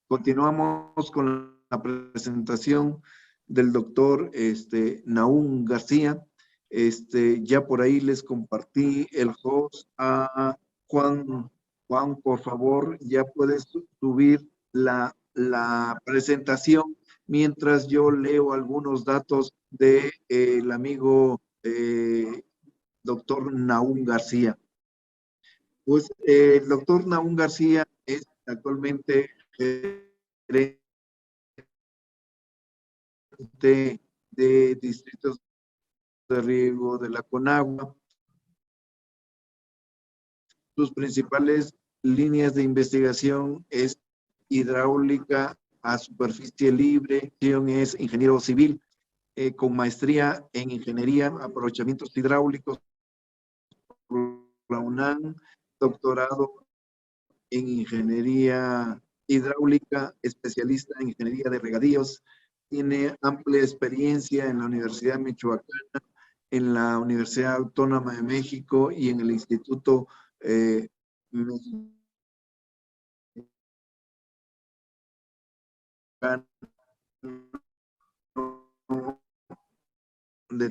continuamos con la presentación del doctor Nahum García. Ya por ahí les compartí el host a Juan. Juan, por favor, ya puedes subir la presentación mientras yo leo algunos datos del amigo doctor Nahum García. Pues el doctor Nahum García es actualmente gerente de distritos de riego de la Conagua. Sus principales líneas de investigación es hidráulica a superficie libre, es ingeniero civil con maestría en ingeniería, aprovechamientos hidráulicos por la UNAM, doctorado en ingeniería hidráulica, especialista en ingeniería de regadíos, tiene amplia experiencia en la Universidad Michoacana, en la Universidad Autónoma de México y en el Instituto de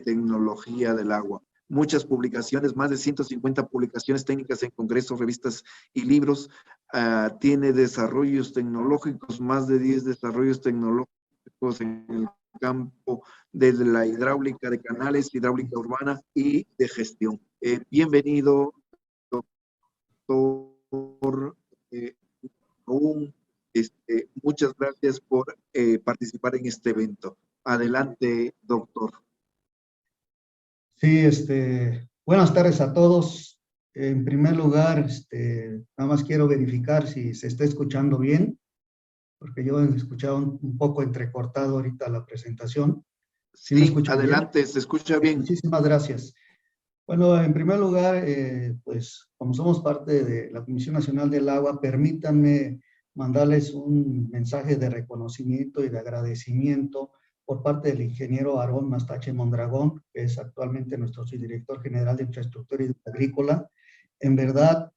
Tecnología del Agua. Muchas publicaciones, más de 150 publicaciones técnicas en congresos, revistas y libros. Tiene desarrollos tecnológicos, más de 10 desarrollos tecnológicos en el campo de la hidráulica de canales, hidráulica urbana y de gestión. Bienvenido, doctor Nahum. Muchas gracias por participar en este evento. Adelante, doctor. Sí, buenas tardes a todos. En primer lugar, nada más quiero verificar si se está escuchando bien, porque yo he escuchado un poco entrecortado ahorita la presentación. ¿Sí me escuchan adelante, bien? Se escucha bien. Muchísimas gracias. Bueno, en primer lugar, pues como somos parte de la Comisión Nacional del Agua, permítanme mandarles un mensaje de reconocimiento y de agradecimiento por parte del ingeniero Aarón Mastache Mondragón, que es actualmente nuestro subdirector general de Infraestructura Agrícola. En verdad,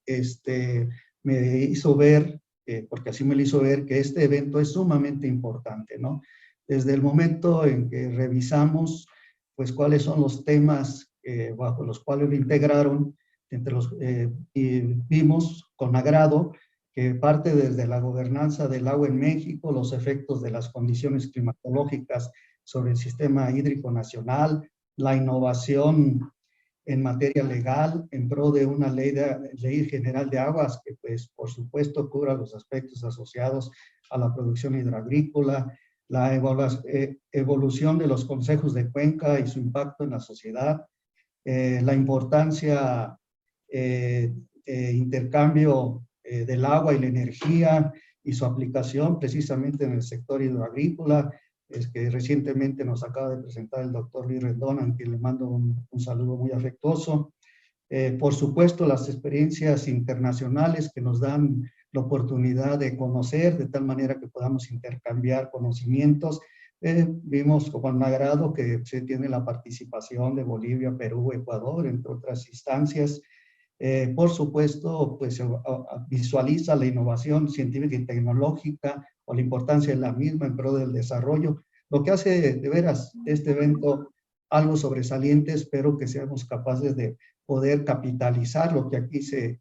me hizo ver, porque así me lo hizo ver, que este evento es sumamente importante, ¿no? Desde el momento en que revisamos, pues, cuáles son los temas bajo los cuales lo integraron, y vimos con agrado que parte desde la gobernanza del agua en México, los efectos de las condiciones climatológicas sobre el sistema hídrico nacional, la innovación en materia legal en pro de una ley general de aguas que, pues, por supuesto, cubra los aspectos asociados a la producción hidroagrícola, la evolución de los consejos de cuenca y su impacto en la sociedad, la importancia intercambio del agua y la energía y su aplicación precisamente en el sector hidroagrícola, es que recientemente nos acaba de presentar el doctor Luis Rendón, a quien le mando un saludo muy afectuoso. Por supuesto, las experiencias internacionales que nos dan la oportunidad de conocer, de tal manera que podamos intercambiar conocimientos. Vimos con agrado que se tiene la participación de Bolivia, Perú, Ecuador, entre otras instancias. Por supuesto, pues visualiza la innovación científica y tecnológica o la importancia de la misma en pro del desarrollo, lo que hace de veras este evento algo sobresaliente. Espero que seamos capaces de poder capitalizar lo que aquí se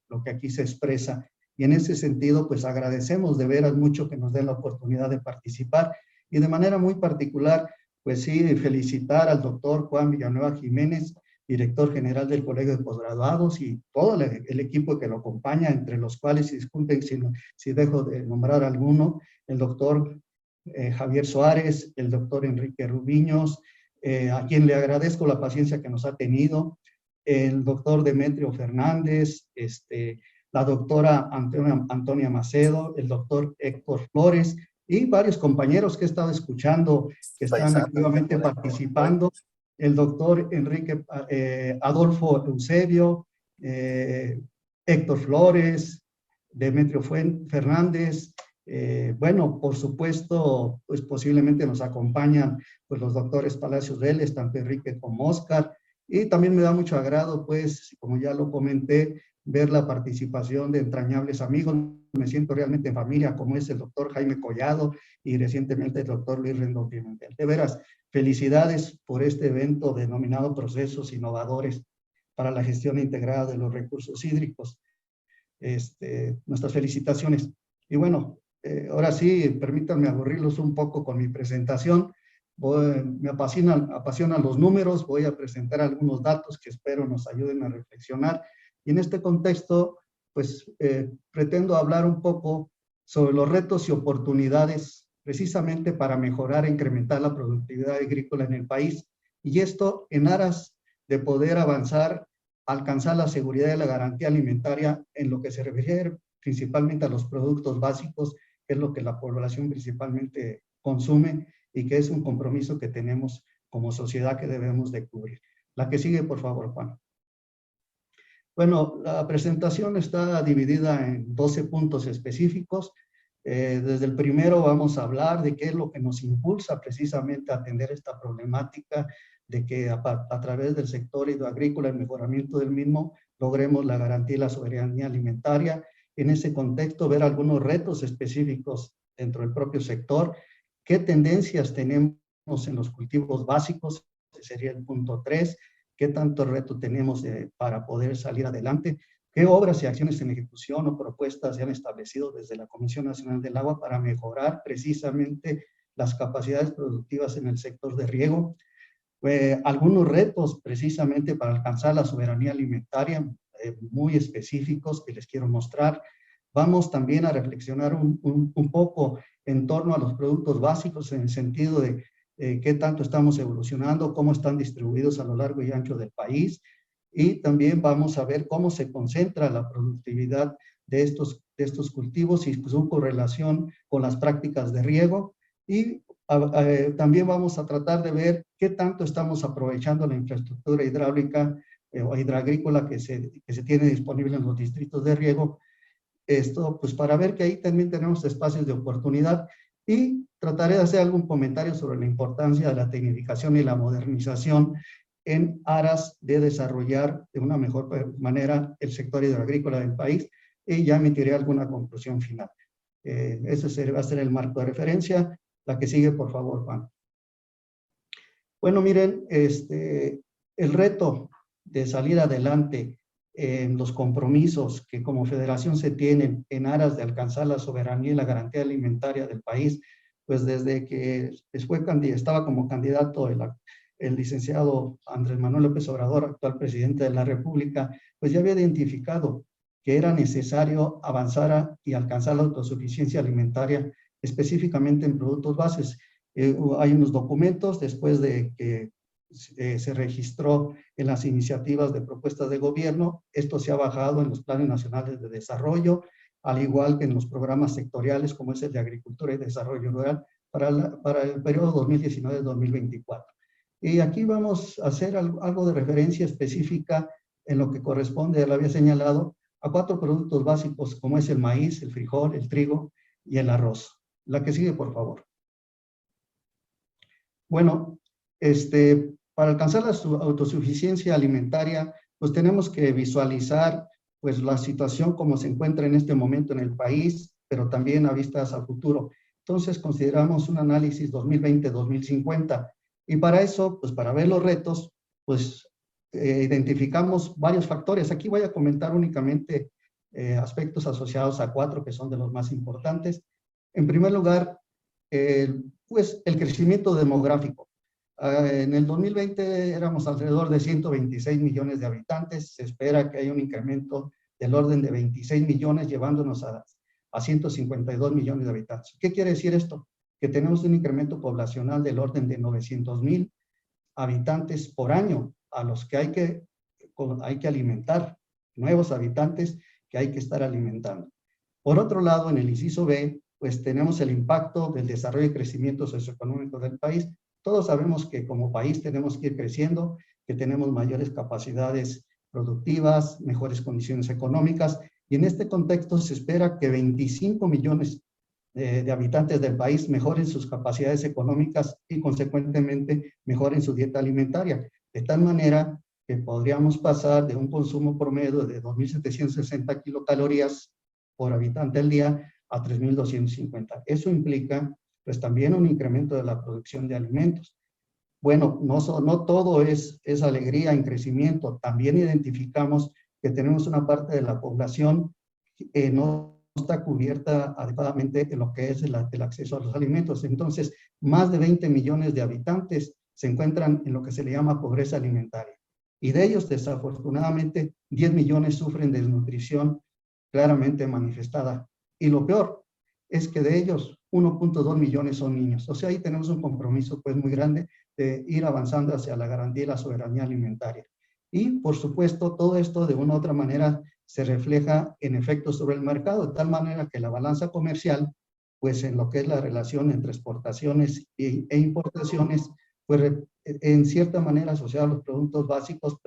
expresa. Y en ese sentido, pues agradecemos de veras mucho que nos den la oportunidad de participar y de manera muy particular, pues sí, felicitar al doctor Juan Villanueva Jiménez, director general del Colegio de Posgraduados, y todo el equipo que lo acompaña, entre los cuales, disculpen si dejo de nombrar alguno, el doctor Javier Suárez, el doctor Enrique Rubiños, a quien le agradezco la paciencia que nos ha tenido, el doctor Demetrio Fernández, la doctora Antonia Macedo, el doctor Héctor Flores, y varios compañeros que he estado escuchando que están activamente participando, el doctor Enrique Adolfo Eusebio, Héctor Flores, Demetrio Fernández, bueno, por supuesto, pues posiblemente nos acompañan pues los doctores Palacios Vélez, tanto Enrique como Oscar, y también me da mucho agrado, pues, como ya lo comenté, ver la participación de entrañables amigos. me siento realmente en familia, como es el doctor Jaime Collado y recientemente el doctor Luis Rendón Pimentel. De veras, felicidades por este evento denominado Procesos Innovadores para la Gestión Integrada de los Recursos Hídricos. Nuestras felicitaciones. Y bueno, ahora sí, permítanme aburrirlos un poco con mi presentación. Me apasionan los números, voy a presentar algunos datos que espero nos ayuden a reflexionar. Y en este contexto, pues pretendo hablar un poco sobre los retos y oportunidades precisamente para mejorar e incrementar la productividad agrícola en el país. Y esto en aras de poder avanzar, alcanzar la seguridad y la garantía alimentaria en lo que se refiere principalmente a los productos básicos, que es lo que la población principalmente consume y que es un compromiso que tenemos como sociedad que debemos de cubrir. La que sigue, por favor, Juan. Bueno, la presentación está dividida en 12 puntos específicos. Desde el primero vamos a hablar de qué es lo que nos impulsa precisamente a atender esta problemática, de que a través del sector hidroagrícola, el mejoramiento del mismo, logremos la garantía y la soberanía alimentaria. En ese contexto, ver algunos retos específicos dentro del propio sector, qué tendencias tenemos en los cultivos básicos, ese sería el punto 3, qué tanto reto tenemos para poder salir adelante, qué obras y acciones en ejecución o propuestas se han establecido desde la Comisión Nacional del Agua para mejorar precisamente las capacidades productivas en el sector de riego, algunos retos precisamente para alcanzar la soberanía alimentaria muy específicos que les quiero mostrar. Vamos también a reflexionar un poco en torno a los productos básicos en el sentido de qué tanto estamos evolucionando, cómo están distribuidos a lo largo y ancho del país, y también vamos a ver cómo se concentra la productividad de estos cultivos y su correlación con las prácticas de riego, y también vamos a tratar de ver qué tanto estamos aprovechando la infraestructura hidráulica o hidroagrícola que se tiene disponible en los distritos de riego. Esto, pues para ver que ahí también tenemos espacios de oportunidad, y trataré de hacer algún comentario sobre la importancia de la tecnificación y la modernización en aras de desarrollar de una mejor manera el sector hidroagrícola del país, y ya emitiré alguna conclusión final. Ese va a ser el marco de referencia. La que sigue, por favor, Juan. Bueno, miren, el reto de salir adelante en los compromisos que como federación se tienen en aras de alcanzar la soberanía y la garantía alimentaria del país, pues desde que estaba como candidato el licenciado Andrés Manuel López Obrador, actual presidente de la República, pues ya había identificado que era necesario avanzar y alcanzar la autosuficiencia alimentaria, específicamente en productos bases. Hay unos documentos después de que se registró en las iniciativas de propuestas de gobierno. Esto se ha bajado en los planes nacionales de desarrollo, al igual que en los programas sectoriales como es el de agricultura y desarrollo rural para el periodo 2019-2024. Y aquí vamos a hacer algo de referencia específica en lo que corresponde, lo había señalado, a 4 productos básicos como es el maíz, el frijol, el trigo y el arroz. La que sigue, por favor. Bueno, para alcanzar la autosuficiencia alimentaria, pues tenemos que visualizar pues la situación como se encuentra en este momento en el país, pero también a vistas a futuro. Entonces consideramos un análisis 2020-2050, y para eso, pues para ver los retos, pues identificamos varios factores. Aquí voy a comentar únicamente aspectos asociados a 4 que son de los más importantes. En primer lugar, pues el crecimiento demográfico. En el 2020 éramos alrededor de 126 millones de habitantes. Se espera que haya un incremento del orden de 26 millones, llevándonos a 152 millones de habitantes. ¿Qué quiere decir esto? Que tenemos un incremento poblacional del orden de 900,000 habitantes por año, a los que hay que alimentar, nuevos habitantes que hay que estar alimentando. Por otro lado, en el inciso B, pues tenemos el impacto del desarrollo y crecimiento socioeconómico del país. Todos sabemos que como país tenemos que ir creciendo, que tenemos mayores capacidades productivas, mejores condiciones económicas, y en este contexto se espera que 25 millones de habitantes del país mejoren sus capacidades económicas y consecuentemente mejoren su dieta alimentaria, de tal manera que podríamos pasar de un consumo promedio de 2.760 kilocalorías por habitante al día a 3.250. Eso implica pues también un incremento de la producción de alimentos. Bueno, no todo es alegría en crecimiento. También identificamos que tenemos una parte de la población que no está cubierta adecuadamente en lo que es el acceso a los alimentos. Entonces, más de 20 millones de habitantes se encuentran en lo que se le llama pobreza alimentaria. Y de ellos, desafortunadamente, 10 millones sufren desnutrición claramente manifestada. Y lo peor es que de ellos, 1.2 millones son niños. O sea, ahí tenemos un compromiso pues muy grande de ir avanzando hacia la garantía y la soberanía alimentaria. Y, por supuesto, todo esto de una u otra manera se refleja en efectos sobre el mercado, de tal manera que la balanza comercial, pues en lo que es la relación entre exportaciones e importaciones, pues en cierta manera asociada a los productos básicos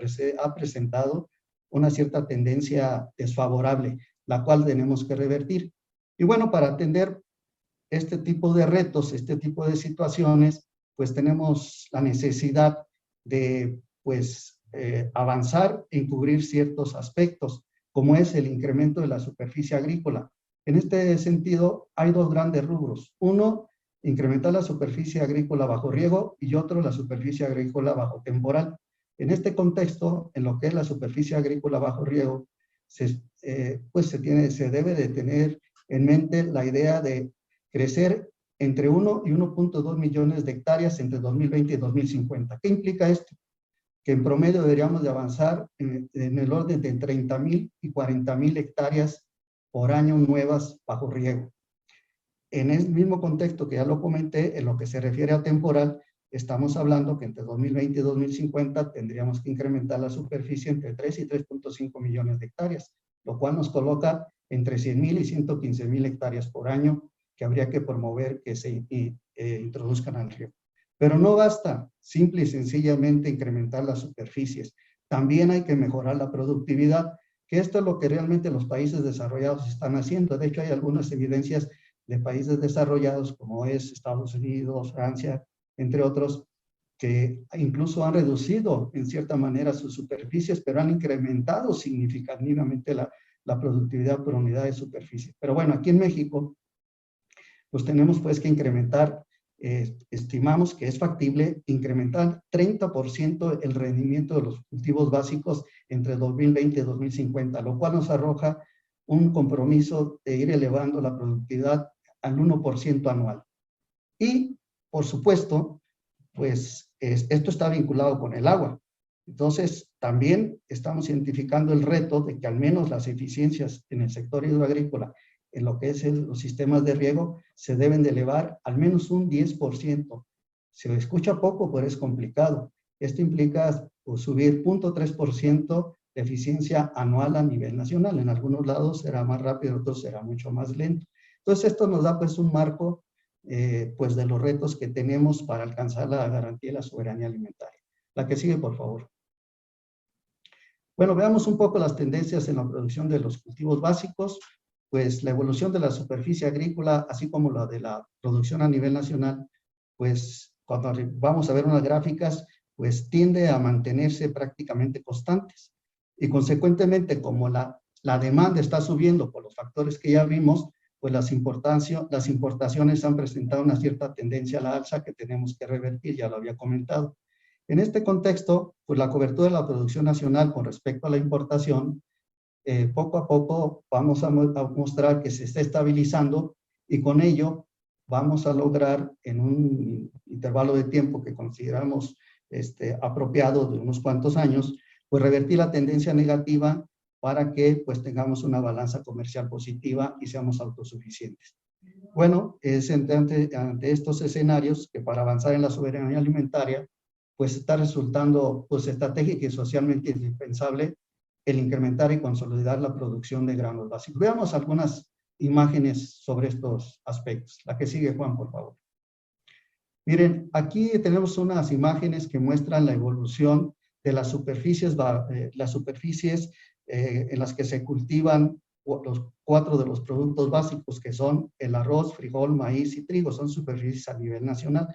ha presentado una cierta tendencia desfavorable, la cual tenemos que revertir. Y bueno, para atender este tipo de retos, este tipo de situaciones, pues tenemos la necesidad de pues avanzar en cubrir ciertos aspectos, como es el incremento de la superficie agrícola. En este sentido, hay dos grandes rubros. Uno, incrementar la superficie agrícola bajo riego y otro, la superficie agrícola bajo temporal. En este contexto, en lo que es la superficie agrícola bajo riego, se debe de tener en mente la idea de crecer entre 1 y 1.2 millones de hectáreas entre 2020 y 2050. ¿Qué implica esto? Que en promedio deberíamos de avanzar en el orden de 30.000 y 40.000 hectáreas por año nuevas bajo riego. En el mismo contexto que ya lo comenté, en lo que se refiere a temporal, estamos hablando que entre 2020 y 2050 tendríamos que incrementar la superficie entre 3 y 3.5 millones de hectáreas, lo cual nos coloca entre 100.000 y 115.000 hectáreas por año que habría que promover que se introduzcan al riego. Pero no basta simple y sencillamente incrementar las superficies. También hay que mejorar la productividad, que esto es lo que realmente los países desarrollados están haciendo. De hecho, hay algunas evidencias de países desarrollados como es Estados Unidos, Francia, entre otros, que incluso han reducido en cierta manera sus superficies, pero han incrementado significativamente la productividad por unidad de superficie. Pero bueno, aquí en México, pues tenemos pues que incrementar, estimamos que es factible incrementar 30% el rendimiento de los cultivos básicos entre 2020 y 2050, lo cual nos arroja un compromiso de ir elevando la productividad al 1% anual. Y, por supuesto, pues esto está vinculado con el agua. Entonces, también estamos identificando el reto de que al menos las eficiencias en el sector hidroagrícola, en lo que es los sistemas de riego, se deben de elevar al menos un 10%. Se escucha poco, pero es complicado. Esto implica pues, subir 0.3% de eficiencia anual a nivel nacional. En algunos lados será más rápido, en otros será mucho más lento. Entonces, esto nos da pues un marco pues de los retos que tenemos para alcanzar la garantía de la soberanía alimentaria. La que sigue, por favor. Bueno, veamos un poco las tendencias en la producción de los cultivos básicos. Pues la evolución de la superficie agrícola, así como la de la producción a nivel nacional, pues cuando vamos a ver unas gráficas, pues tiende a mantenerse prácticamente constantes. Y consecuentemente, como la demanda está subiendo por los factores que ya vimos, pues las importaciones han presentado una cierta tendencia a la alza que tenemos que revertir, ya lo había comentado. En este contexto, pues la cobertura de la producción nacional con respecto a la importación, poco a poco vamos a mostrar que se está estabilizando y con ello vamos a lograr en un intervalo de tiempo que consideramos apropiado de unos cuantos años, pues revertir la tendencia negativa para que pues tengamos una balanza comercial positiva y seamos autosuficientes. Bueno, es ante estos escenarios que para avanzar en la soberanía alimentaria, pues está resultando pues estratégica y socialmente indispensable el incrementar y consolidar la producción de granos básicos. Veamos algunas imágenes sobre estos aspectos. La que sigue, Juan, por favor. Miren, aquí tenemos unas imágenes que muestran la evolución de las superficies en las que se cultivan los 4 de los productos básicos que son el arroz, frijol, maíz y trigo, son superficies a nivel nacional.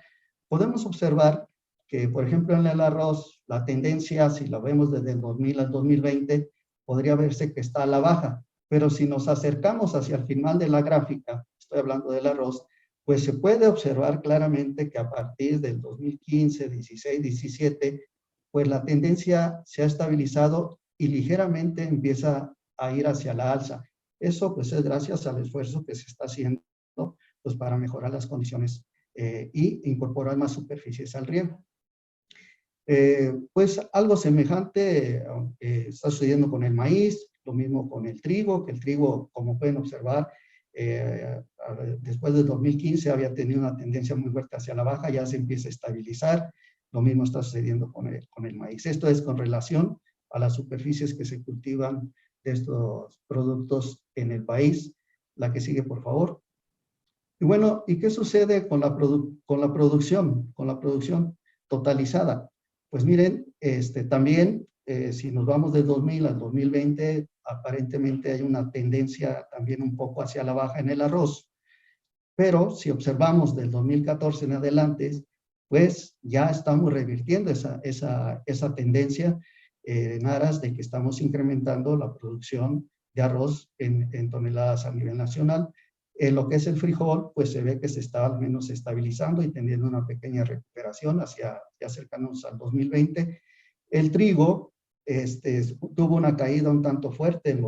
Podemos observar que, por ejemplo, en el arroz, la tendencia, si lo vemos desde el 2000 al 2020, podría verse que está a la baja, Pero si nos acercamos hacia el final de la gráfica, estoy hablando del arroz, pues se puede observar claramente que a partir del 2015, 16, 17, pues la tendencia se ha estabilizado y ligeramente empieza a ir hacia la alza. Eso pues es gracias al esfuerzo que se está haciendo pues para mejorar las condiciones y incorporar más superficies al riego. Pues algo semejante está sucediendo con el maíz, lo mismo con el trigo, que el trigo, como pueden observar, después de 2015 había tenido una tendencia muy fuerte hacia la baja, ya se empieza a estabilizar, lo mismo está sucediendo con el maíz. Esto es con relación a las superficies que se cultivan de estos productos en el país. La que sigue, por favor. Y bueno, ¿y qué sucede con la producción totalizada? Pues miren, también, si nos vamos de 2000 al 2020, aparentemente hay una tendencia también un poco hacia la baja en el arroz. Pero si observamos del 2014 en adelante, pues ya estamos revirtiendo esa tendencia en aras de que estamos incrementando la producción de arroz en toneladas a nivel nacional. En lo que es el frijol, pues se ve que se está al menos estabilizando y teniendo una pequeña recuperación hacia ya cercanos al 2020. El trigo tuvo una caída un tanto fuerte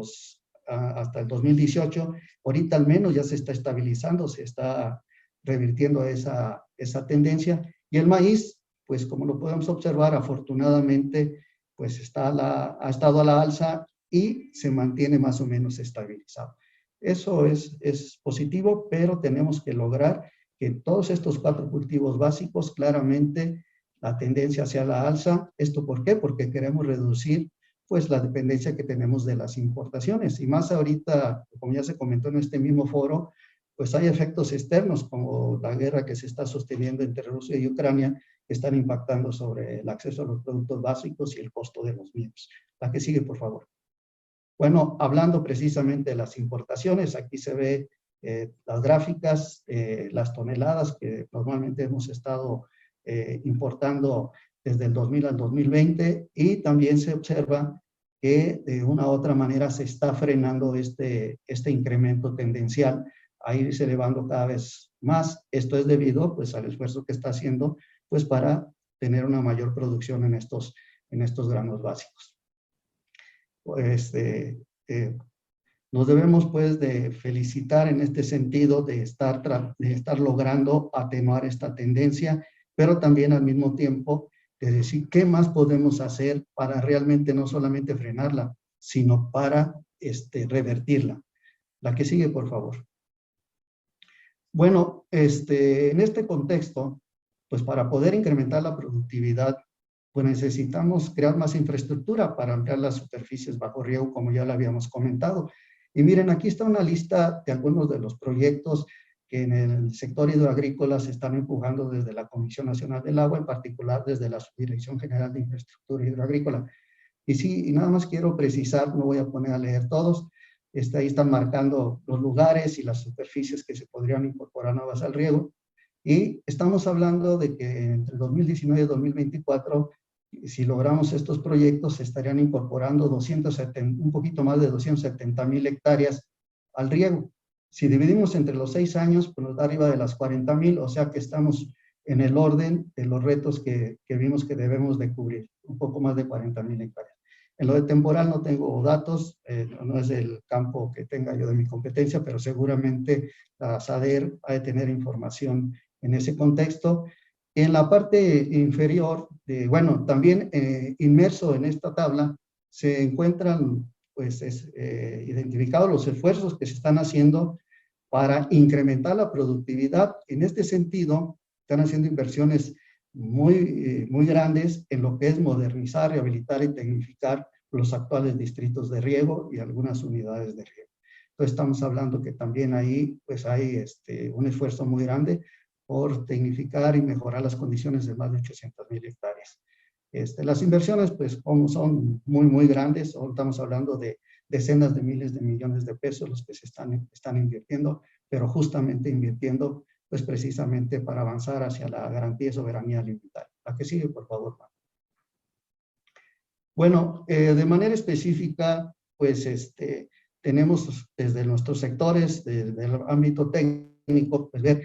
hasta el 2018. Ahorita al menos ya se está estabilizando, se está revirtiendo esa tendencia. Y el maíz, pues como lo podemos observar, afortunadamente, pues ha estado a la alza y se mantiene más o menos estabilizado. Eso es positivo, pero tenemos que lograr que todos estos 4 cultivos básicos, claramente la tendencia hacia la alza. ¿Esto por qué? Porque queremos reducir pues la dependencia que tenemos de las importaciones. Y más ahorita, como ya se comentó en este mismo foro, pues hay efectos externos como la guerra que se está sosteniendo entre Rusia y Ucrania que están impactando sobre el acceso a los productos básicos y el costo de los mismos. La que sigue, por favor. Bueno, hablando precisamente de las importaciones, aquí se ve las gráficas, las toneladas que normalmente hemos estado importando desde el 2000 al 2020 y también se observa que de una u otra manera se está frenando este incremento tendencial a irse elevando cada vez más. Esto es debido pues al esfuerzo que está haciendo pues para tener una mayor producción en estos granos básicos. Nos debemos pues de felicitar en este sentido de estar logrando atenuar esta tendencia, pero también al mismo tiempo de decir qué más podemos hacer para realmente no solamente frenarla, sino para revertirla. La que sigue, por favor. Bueno, en este contexto, pues para poder incrementar la productividad, pues necesitamos crear más infraestructura para ampliar las superficies bajo riego, como ya lo habíamos comentado. Y miren, aquí está una lista de algunos de los proyectos que en el sector hidroagrícola se están empujando desde la Comisión Nacional del Agua, en particular desde la Subdirección General de Infraestructura Hidroagrícola. Y sí, y nada más quiero precisar, no voy a poner a leer todos, ahí están marcando los lugares y las superficies que se podrían incorporar nuevas al riego. Y estamos hablando de que entre 2019 y 2024, si logramos estos proyectos, se estarían incorporando un poquito más de 270,000 hectáreas al riego. Si dividimos entre los 6 años, pues nos da arriba de las 40,000, o sea que estamos en el orden de los retos que vimos que debemos de cubrir, un poco más de 40,000 hectáreas. En lo de temporal no tengo datos, no es el campo que tenga yo de mi competencia, pero seguramente la SADER ha de tener información en ese contexto. En la parte inferior, bueno, también inmerso en esta tabla, se encuentran pues identificados los esfuerzos que se están haciendo para incrementar la productividad. En este sentido, están haciendo inversiones muy grandes en lo que es modernizar, rehabilitar y tecnificar los actuales distritos de riego y algunas unidades de riego. Entonces estamos hablando que también ahí pues hay un esfuerzo muy grande por tecnificar y mejorar las condiciones de más de 800,000 hectáreas. Las inversiones pues como son muy grandes, ahora estamos hablando de decenas de miles de millones de pesos los que se están invirtiendo, pero justamente invirtiendo pues precisamente para avanzar hacia la garantía de soberanía alimentaria. La que sigue, por favor, Juan. Bueno, de manera específica, pues tenemos desde nuestros sectores, desde el ámbito técnico, pues ver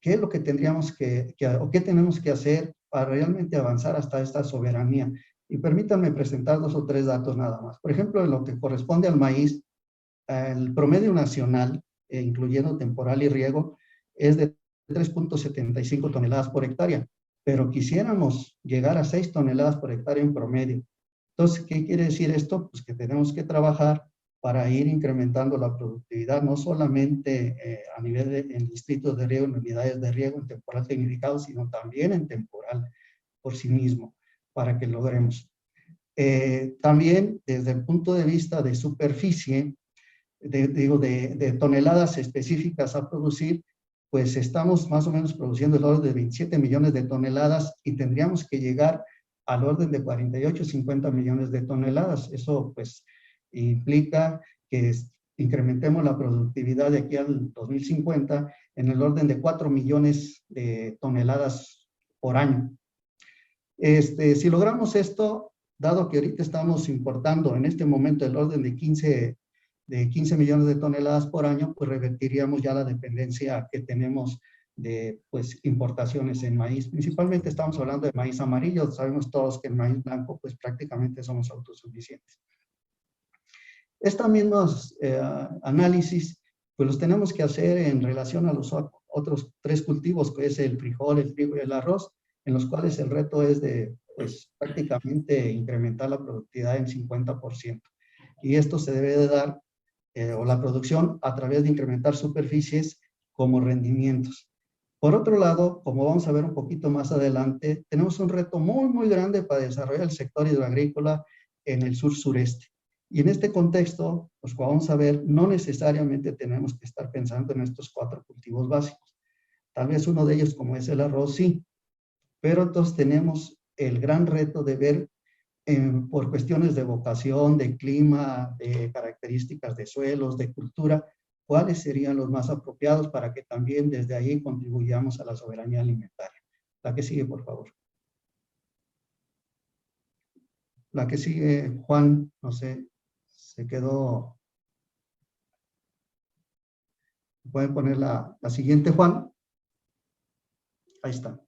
qué es lo que tendríamos o qué tenemos que hacer para realmente avanzar hasta esta soberanía. Y permítanme presentar 2 o 3 datos nada más. Por ejemplo, en lo que corresponde al maíz, el promedio nacional, incluyendo temporal y riego, es de 3.75 toneladas por hectárea, pero quisiéramos llegar a 6 toneladas por hectárea en promedio. Entonces, ¿qué quiere decir esto? Pues que tenemos que trabajar para ir incrementando la productividad, no solamente a nivel en distritos de riego, en unidades de riego, en temporal tecnificado, sino también en temporal por sí mismo, para que logremos. También, desde el punto de vista de superficie, de toneladas específicas a producir, pues estamos más o menos produciendo el orden de 27 millones de toneladas y tendríamos que llegar al orden de 48, 50 millones de toneladas. Eso pues implica que incrementemos la productividad de aquí al 2050 en el orden de 4 millones de toneladas por año. Si logramos esto, dado que ahorita estamos importando en este momento el orden de 15 millones de toneladas por año, pues revertiríamos ya la dependencia que tenemos de pues, importaciones en maíz. Principalmente estamos hablando de maíz amarillo, sabemos todos que el maíz blanco pues prácticamente somos autosuficientes. Estos mismos análisis pues los tenemos que hacer en relación a los otros 3 cultivos, que es el frijol, el trigo y el arroz, en los cuales el reto es de pues prácticamente incrementar la productividad en 50%. Y esto se debe de dar o la producción a través de incrementar superficies como rendimientos. Por otro lado, como vamos a ver un poquito más adelante, tenemos un reto muy, muy grande para desarrollar el sector hidroagrícola en el sur-sureste. Y en este contexto, pues como vamos a ver, no necesariamente tenemos que estar pensando en estos 4 cultivos básicos. Tal vez uno de ellos, como es el arroz, sí. Pero entonces tenemos el gran reto de ver por cuestiones de vocación, de clima, de características de suelos, de cultura, cuáles serían los más apropiados para que también desde ahí contribuyamos a la soberanía alimentaria. La que sigue, por favor. La que sigue, Juan, no sé, se quedó. ¿Pueden poner la siguiente, Juan? Ahí está.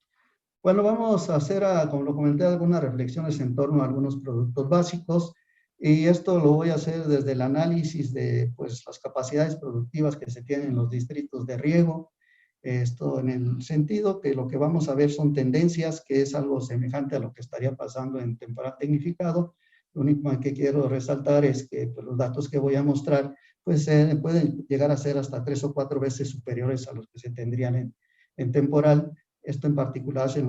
Bueno, vamos a hacer, como lo comenté, algunas reflexiones en torno a algunos productos básicos, y esto lo voy a hacer desde el análisis de pues, las capacidades productivas que se tienen en los distritos de riego. Esto en el sentido que lo que vamos a ver son tendencias, que es algo semejante a lo que estaría pasando en temporal tecnificado. Lo único que quiero resaltar es que pues, los datos que voy a mostrar pues, pueden llegar a ser hasta 3 o 4 veces superiores a los que se tendrían en temporal. Esto en particular es en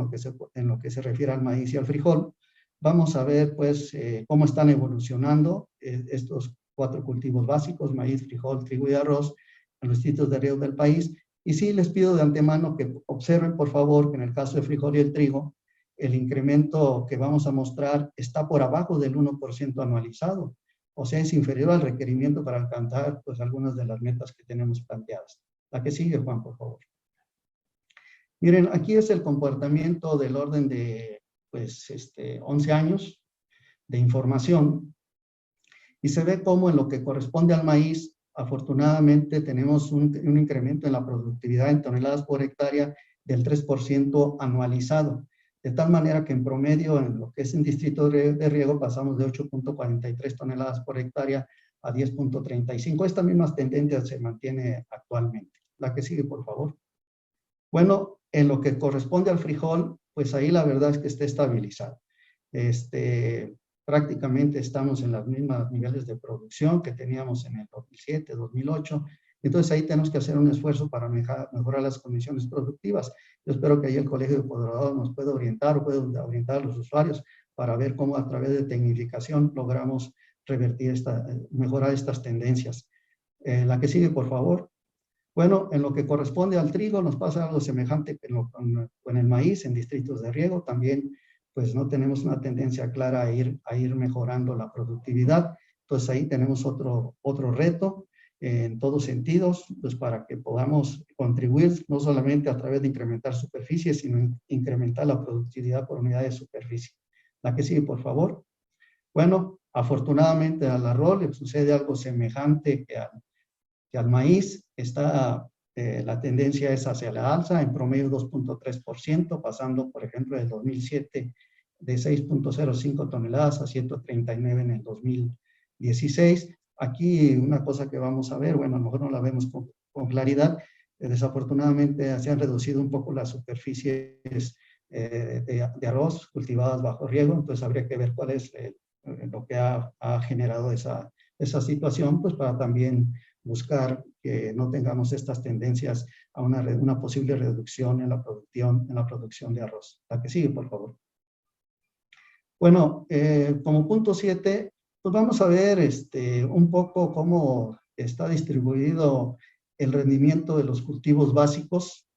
lo que se refiere al maíz y al frijol. Vamos a ver, pues, cómo están evolucionando estos 4 cultivos básicos, maíz, frijol, trigo y arroz, en los distritos de riego del país. Y sí, les pido de antemano que observen, por favor, que en el caso del frijol y el trigo, el incremento que vamos a mostrar está por abajo del 1% anualizado. O sea, es inferior al requerimiento para alcanzar, pues, algunas de las metas que tenemos planteadas. La que sigue, Juan, por favor. Miren, aquí es el comportamiento del orden de, pues, 11 años de información. Y se ve cómo en lo que corresponde al maíz, afortunadamente tenemos un incremento en la productividad en toneladas por hectárea del 3% anualizado. De tal manera que en promedio, en lo que es en distrito de riego, pasamos de 8.43 toneladas por hectárea a 10.35. Esta misma tendencia se mantiene actualmente. La que sigue, por favor. Bueno, en lo que corresponde al frijol, pues ahí la verdad es que está estabilizado. Prácticamente estamos en los mismos niveles de producción que teníamos en el 2007, 2008. Entonces ahí tenemos que hacer un esfuerzo para mejorar las condiciones productivas. Yo espero que ahí el Colegio de Podradores nos pueda orientar o pueda orientar a los usuarios para ver cómo a través de tecnificación logramos revertir mejorar estas tendencias. La que sigue, por favor. Bueno, en lo que corresponde al trigo nos pasa algo semejante con el maíz en distritos de riego. También pues no tenemos una tendencia clara a ir mejorando la productividad. Entonces ahí tenemos otro reto en todos sentidos, pues para que podamos contribuir no solamente a través de incrementar superficie, sino incrementar la productividad por unidad de superficie. La que sigue, por favor. Bueno, afortunadamente al arroz le sucede algo semejante que al maíz. La tendencia es hacia la alza, en promedio 2.3%, pasando, por ejemplo, del 2007 de 6.05 toneladas a 139 en el 2016. Aquí una cosa que vamos a ver, bueno, a lo mejor no la vemos con claridad, desafortunadamente se han reducido un poco las superficies de arroz cultivadas bajo riego, entonces habría que ver cuál es lo que ha generado esa situación, pues para también buscar que no tengamos estas tendencias a una posible reducción en la producción de arroz. La que sigue, por favor. Bueno, como punto 7, pues vamos a ver un poco cómo está distribuido el rendimiento de los cultivos básicos,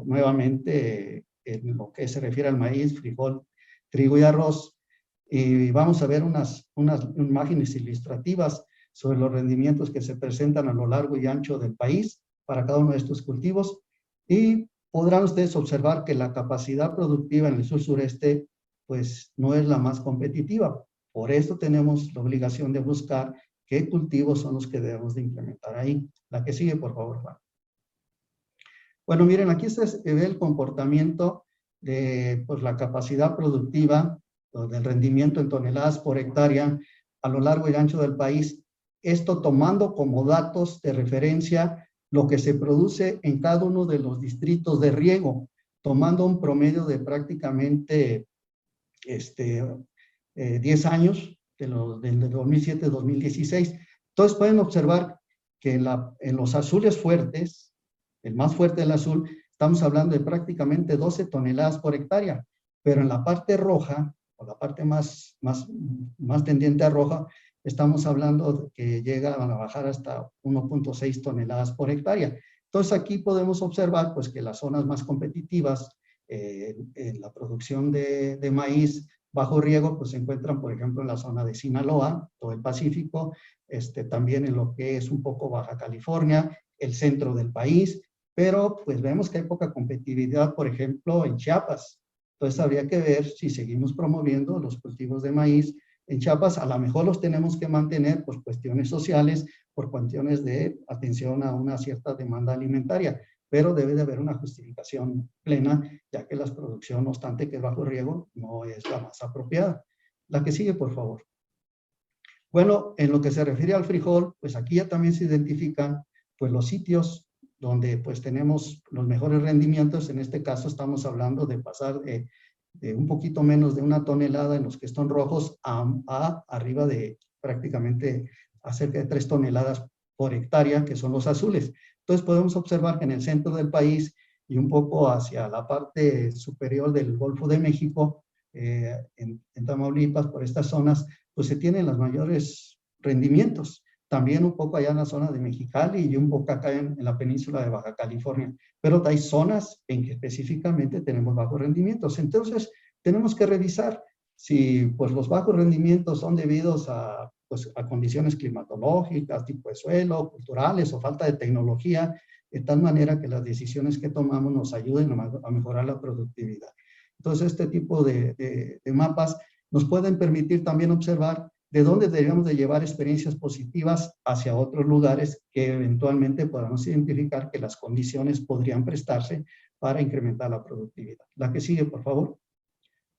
nuevamente en lo que se refiere al maíz, frijol, trigo y arroz. Y vamos a ver unas imágenes ilustrativas sobre los rendimientos que se presentan a lo largo y ancho del país para cada uno de estos cultivos. Y podrán ustedes observar que la capacidad productiva en el sur-sureste pues no es la más competitiva. Por eso tenemos la obligación de buscar qué cultivos son los que debemos de implementar ahí. La que sigue, por favor, Juan. Bueno, miren, aquí se ve el comportamiento de pues, la capacidad productiva, del rendimiento en toneladas por hectárea a lo largo y ancho del país. Esto tomando como datos de referencia lo que se produce en cada uno de los distritos de riego, tomando un promedio de prácticamente 10 años, del 2007-2016. Entonces pueden observar que en los azules fuertes, el más fuerte del azul, estamos hablando de prácticamente 12 toneladas por hectárea, pero en la parte roja, o la parte más tendiente a roja, estamos hablando de que llega a bajar hasta 1.6 toneladas por hectárea. Entonces aquí podemos observar pues, que las zonas más competitivas en la producción de maíz bajo riego, pues se encuentran, por ejemplo, en la zona de Sinaloa, todo el Pacífico, también en lo que es un poco Baja California, el centro del país, pero pues vemos que hay poca competitividad, por ejemplo, en Chiapas. Entonces habría que ver si seguimos promoviendo los cultivos de maíz en Chiapas. A lo mejor los tenemos que mantener por cuestiones sociales, por cuestiones de atención a una cierta demanda alimentaria, pero debe de haber una justificación plena, ya que la producción, no obstante que es bajo riego, no es la más apropiada. La que sigue, por favor. Bueno, en lo que se refiere al frijol, pues aquí ya también se identifican pues los sitios donde pues tenemos los mejores rendimientos. En este caso estamos hablando de pasar de un poquito menos de 1 tonelada en los que están rojos a arriba de prácticamente a cerca de 3 toneladas por hectárea, que son los azules. Entonces podemos observar que en el centro del país y un poco hacia la parte superior del Golfo de México, en Tamaulipas, por estas zonas, pues se tienen los mayores rendimientos. También un poco allá en la zona de Mexicali y un poco acá en la península de Baja California. Pero hay zonas en que específicamente tenemos bajos rendimientos. Entonces, tenemos que revisar si pues, los bajos rendimientos son debidos a condiciones climatológicas, tipo de suelo, culturales o falta de tecnología, de tal manera que las decisiones que tomamos nos ayuden a mejorar la productividad. Entonces, este tipo de mapas nos pueden permitir también observar de dónde debemos de llevar experiencias positivas hacia otros lugares que eventualmente podamos identificar que las condiciones podrían prestarse para incrementar la productividad. La que sigue, por favor.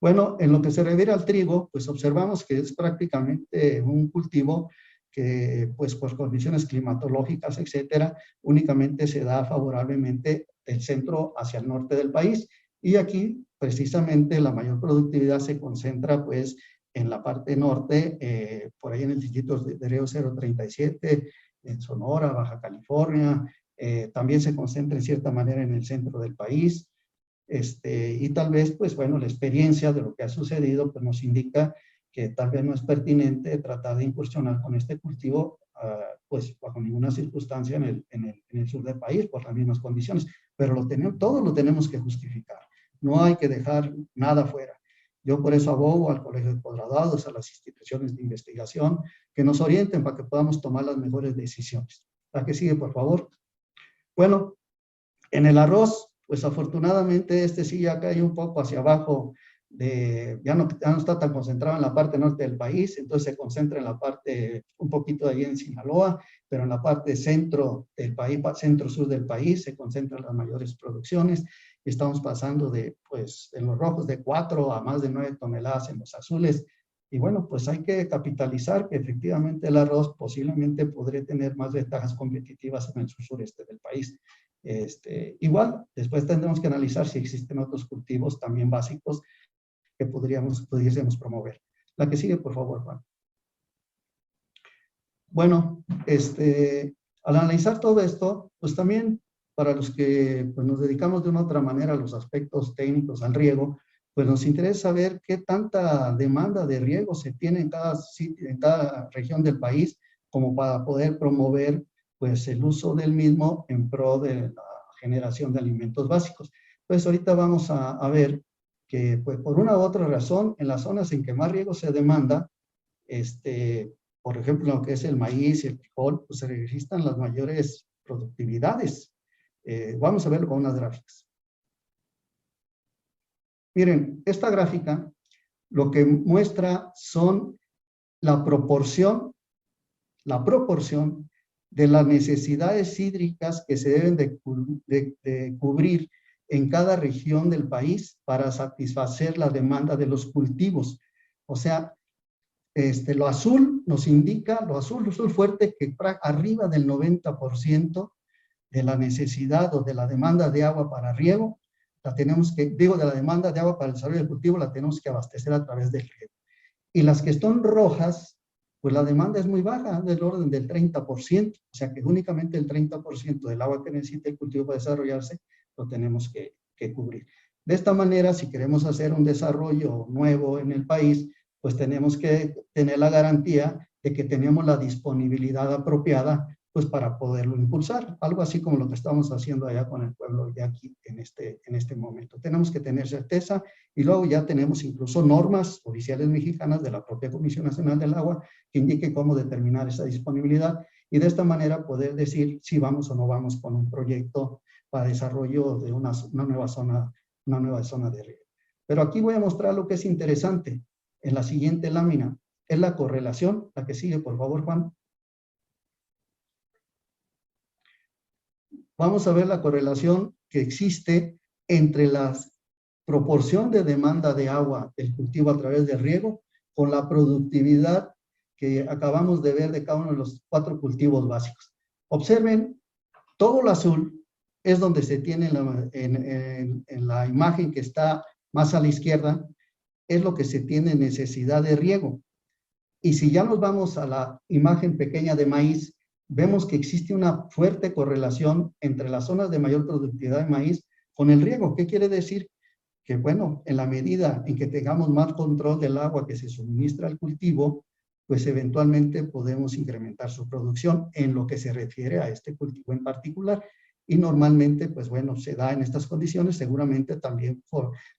Bueno, en lo que se refiere al trigo, pues observamos que es prácticamente un cultivo que, pues por condiciones climatológicas, etcétera, únicamente se da favorablemente del centro hacia el norte del país. Y aquí, precisamente, la mayor productividad se concentra, pues, en la parte norte, por ahí en el distrito de Río 037, en Sonora, Baja California, también se concentra en cierta manera en el centro del país, y tal vez, pues bueno, la experiencia de lo que ha sucedido, pues nos indica que tal vez no es pertinente tratar de incursionar con este cultivo, pues bajo ninguna circunstancia en el sur del país, por las mismas condiciones, pero todo lo tenemos que justificar, no hay que dejar nada fuera. Yo por eso abogo al Colegio de Posgraduados, a las instituciones de investigación, que nos orienten para que podamos tomar las mejores decisiones. La que sigue, por favor. Bueno, en el arroz, pues afortunadamente sí ya cae un poco hacia abajo ya no está tan concentrado en la parte norte del país, entonces se concentra en la parte, un poquito de allí en Sinaloa, pero en la parte centro del país, centro-sur del país, se concentran las mayores producciones, y estamos pasando de, pues, en los rojos de 4 a más de 9 toneladas en los azules, y bueno, pues hay que capitalizar que efectivamente el arroz posiblemente podría tener más ventajas competitivas en el sureste del país. Igual, después tendremos que analizar si existen otros cultivos también básicos que pudiésemos promover. La que sigue, por favor, Juan. Bueno, al analizar todo esto, pues también para los que pues, nos dedicamos de una u otra manera a los aspectos técnicos al riego, pues nos interesa saber qué tanta demanda de riego se tiene en cada sitio, en cada región del país, como para poder promover pues el uso del mismo en pro de la generación de alimentos básicos. Pues ahorita vamos a ver que pues por una u otra razón, en las zonas en que más riego se demanda, por ejemplo, lo que es el maíz y el frijol, pues se registran las mayores productividades. Vamos a verlo con unas gráficas. Miren, esta gráfica lo que muestra son la proporción de las necesidades hídricas que se deben de cubrir en cada región del país para satisfacer la demanda de los cultivos. O sea, lo azul nos indica, lo azul fuerte, que arriba del 90% de la necesidad o de la demanda de agua para riego, la tenemos que, de la demanda de agua para el desarrollo del cultivo, la tenemos que abastecer a través del riego. Y las que están rojas, pues la demanda es muy baja, del orden del 30%, o sea que únicamente el 30% del agua que necesita el cultivo para desarrollarse, lo tenemos que cubrir. De esta manera, si queremos hacer un desarrollo nuevo en el país, pues tenemos que tener la garantía de que tenemos la disponibilidad apropiada pues para poderlo impulsar, algo así como lo que estamos haciendo allá con el pueblo ya aquí en este momento. Tenemos que tener certeza y luego ya tenemos incluso normas oficiales mexicanas de la propia Comisión Nacional del Agua que indiquen cómo determinar esa disponibilidad y de esta manera poder decir si vamos o no vamos con un proyecto para desarrollo de una nueva zona de riego. Pero aquí voy a mostrar lo que es interesante. En la siguiente lámina es la correlación, la que sigue, por favor, Juan. Vamos a ver la correlación que existe entre la proporción de demanda de agua del cultivo a través del riego con la productividad que acabamos de ver de cada uno de los 4 cultivos básicos. Observen, todo lo azul es donde se tiene en la imagen que está más a la izquierda, es lo que se tiene necesidad de riego. Y si ya nos vamos a la imagen pequeña de maíz, vemos que existe una fuerte correlación entre las zonas de mayor productividad de maíz con el riego. ¿Qué quiere decir? Que bueno, en la medida en que tengamos más control del agua que se suministra al cultivo, pues eventualmente podemos incrementar su producción en lo que se refiere a este cultivo en particular. Y normalmente, pues bueno, se da en estas condiciones, seguramente también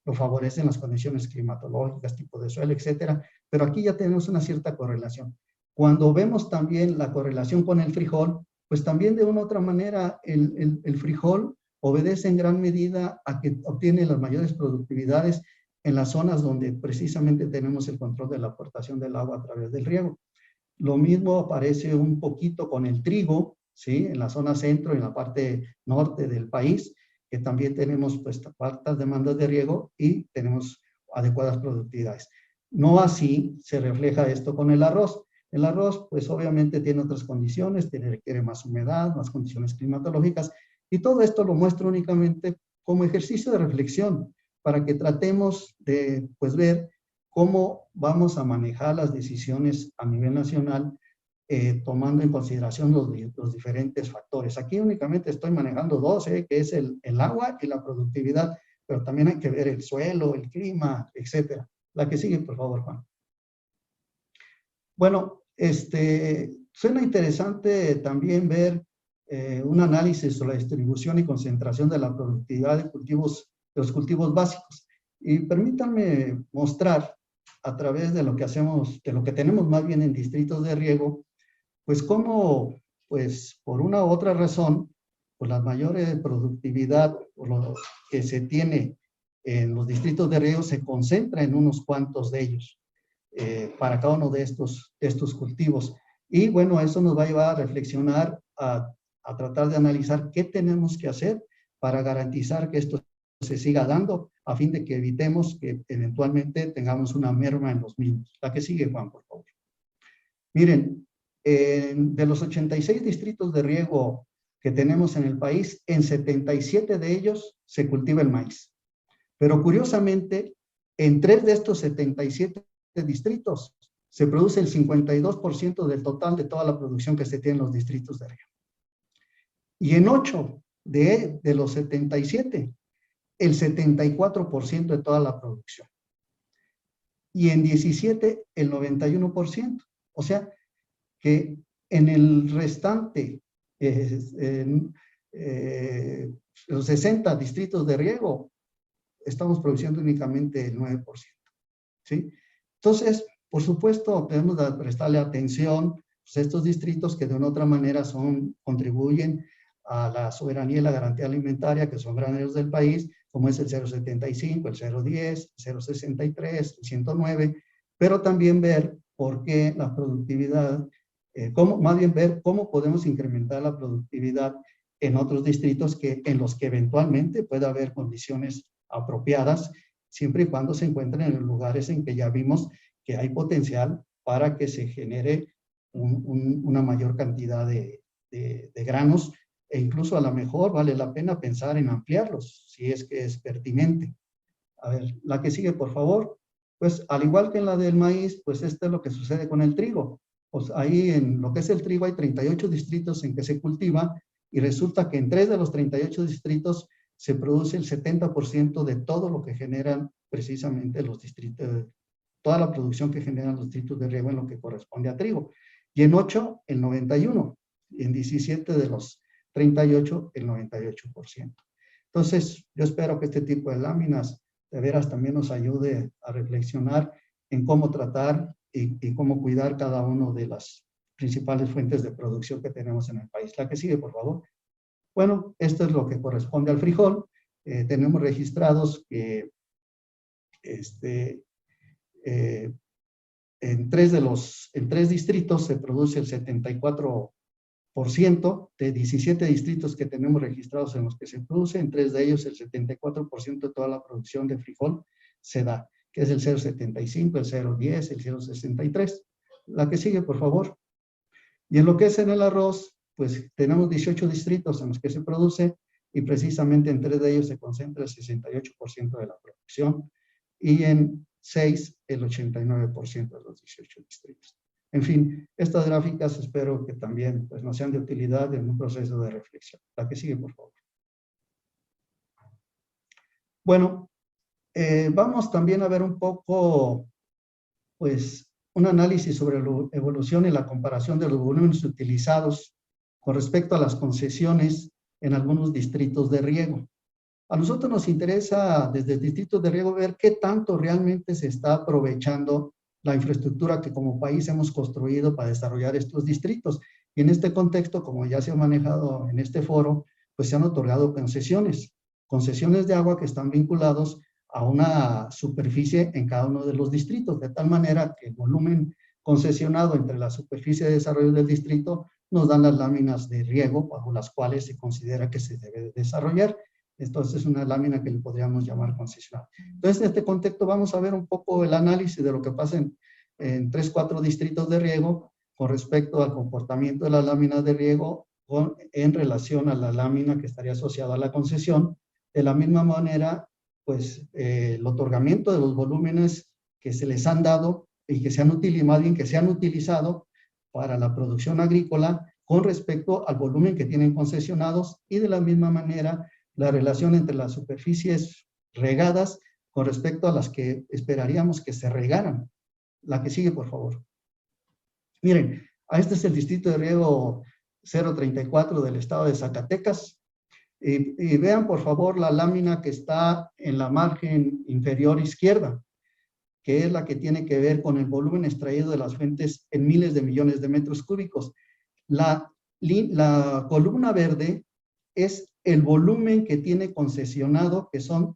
lo favorecen las condiciones climatológicas, tipo de suelo, etcétera, pero aquí ya tenemos una cierta correlación. Cuando vemos también la correlación con el frijol, pues también de una u otra manera el frijol obedece en gran medida a que obtiene las mayores productividades en las zonas donde precisamente tenemos el control de la aportación del agua a través del riego. Lo mismo aparece un poquito con el trigo, ¿sí? En la zona centro, en la parte norte del país, que también tenemos pues altas demandas de riego y tenemos adecuadas productividades. No así se refleja esto con el arroz. El arroz, pues obviamente tiene otras condiciones, requiere más humedad, más condiciones climatológicas, y todo esto lo muestro únicamente como ejercicio de reflexión, para que tratemos de pues ver cómo vamos a manejar las decisiones a nivel nacional, tomando en consideración los diferentes factores. Aquí únicamente estoy manejando 2, que es el agua y la productividad, pero también hay que ver el suelo, el clima, etcétera. La que sigue, por favor, Juan. Bueno, suena interesante también ver un análisis sobre la distribución y concentración de la productividad de los cultivos básicos. Y permítanme mostrar a través de lo que hacemos, de lo que tenemos más bien en distritos de riego, pues cómo, pues por una u otra razón, pues la mayor productividad que se tiene en los distritos de riego se concentra en unos cuantos de ellos para cada uno de estos cultivos. Y bueno, eso nos va a llevar a reflexionar, a tratar de analizar qué tenemos que hacer para garantizar que esto se siga dando, a fin de que evitemos que eventualmente tengamos una merma en los mismos. La que sigue, Juan, por favor. Miren, de los 86 distritos de riego que tenemos en el país, en 77 de ellos se cultiva el maíz. Pero curiosamente, en 3 de estos 77 distritos se produce el 52% del total de toda la producción que se tiene en los distritos de riego. Y en 8 de los 77, el 74% de toda la producción. Y en 17, el 91%. O sea, que en el restante, los 60 distritos de riego, estamos produciendo únicamente el 9%. ¿Sí? Entonces, por supuesto, debemos prestarle atención a estos distritos que de una u otra manera contribuyen a la soberanía y la garantía alimentaria, que son graneros del país, como es el 075, el 010, el 063, el 109, pero también ver por qué la productividad, más bien ver cómo podemos incrementar la productividad en otros distritos en los que eventualmente pueda haber condiciones apropiadas, siempre y cuando se encuentren en los lugares en que ya vimos que hay potencial para que se genere una mayor cantidad de granos, e incluso a lo mejor vale la pena pensar en ampliarlos, si es que es pertinente. A ver, la que sigue, por favor. Pues al igual que en la del maíz, pues esto es lo que sucede con el trigo. Pues ahí en lo que es el trigo hay 38 distritos en que se cultiva, y resulta que en 3 de los 38 distritos se produce el 70% de todo lo que generan precisamente los distritos, toda la producción que generan los distritos de riego en lo que corresponde a trigo. Y en 8, el 91%. Y en 17 de los 38, el 98%. Entonces, yo espero que este tipo de láminas de veras también nos ayude a reflexionar en cómo tratar y cómo cuidar cada una de las principales fuentes de producción que tenemos en el país. La que sigue, por favor. Bueno, esto es lo que corresponde al frijol. Tenemos registrados que en 3 distritos se produce el 74% de 17 distritos que tenemos registrados en los que se produce. En 3 de ellos el 74% de toda la producción de frijol se da, que es el 075, el 010, el 063. La que sigue, por favor. Y en lo que es en el arroz, pues tenemos 18 distritos en los que se produce, y precisamente en 3 de ellos se concentra el 68% de la producción, y en 6 el 89% de los 18 distritos. En fin, estas gráficas espero que también pues, nos sean de utilidad en un proceso de reflexión. La que sigue, por favor. Bueno, vamos también a ver un poco, pues, un análisis sobre la evolución y la comparación de los volúmenes utilizados con respecto a las concesiones en algunos distritos de riego. A nosotros nos interesa desde el distrito de riego ver qué tanto realmente se está aprovechando la infraestructura que como país hemos construido para desarrollar estos distritos. Y en este contexto, como ya se ha manejado en este foro, pues se han otorgado concesiones de agua que están vinculados a una superficie en cada uno de los distritos, de tal manera que el volumen concesionado entre la superficie de desarrollo del distrito nos dan las láminas de riego bajo las cuales se considera que se debe desarrollar. Entonces es una lámina que le podríamos llamar concesional. Entonces, en este contexto vamos a ver un poco el análisis de lo que pasa en 3, 4 distritos de riego con respecto al comportamiento de las láminas de riego en relación a la lámina que estaría asociada a la concesión. De la misma manera, pues el otorgamiento de los volúmenes que se les han dado y que se han utilizado, más bien que se han utilizado para la producción agrícola con respecto al volumen que tienen concesionados, y de la misma manera la relación entre las superficies regadas con respecto a las que esperaríamos que se regaran. La que sigue, por favor. Miren, este es el distrito de riego 034 del estado de Zacatecas. Y vean, por favor, la lámina que está en la margen inferior izquierda, que es la que tiene que ver con el volumen extraído de las fuentes en miles de millones de metros cúbicos. La columna verde es el volumen que tiene concesionado, que son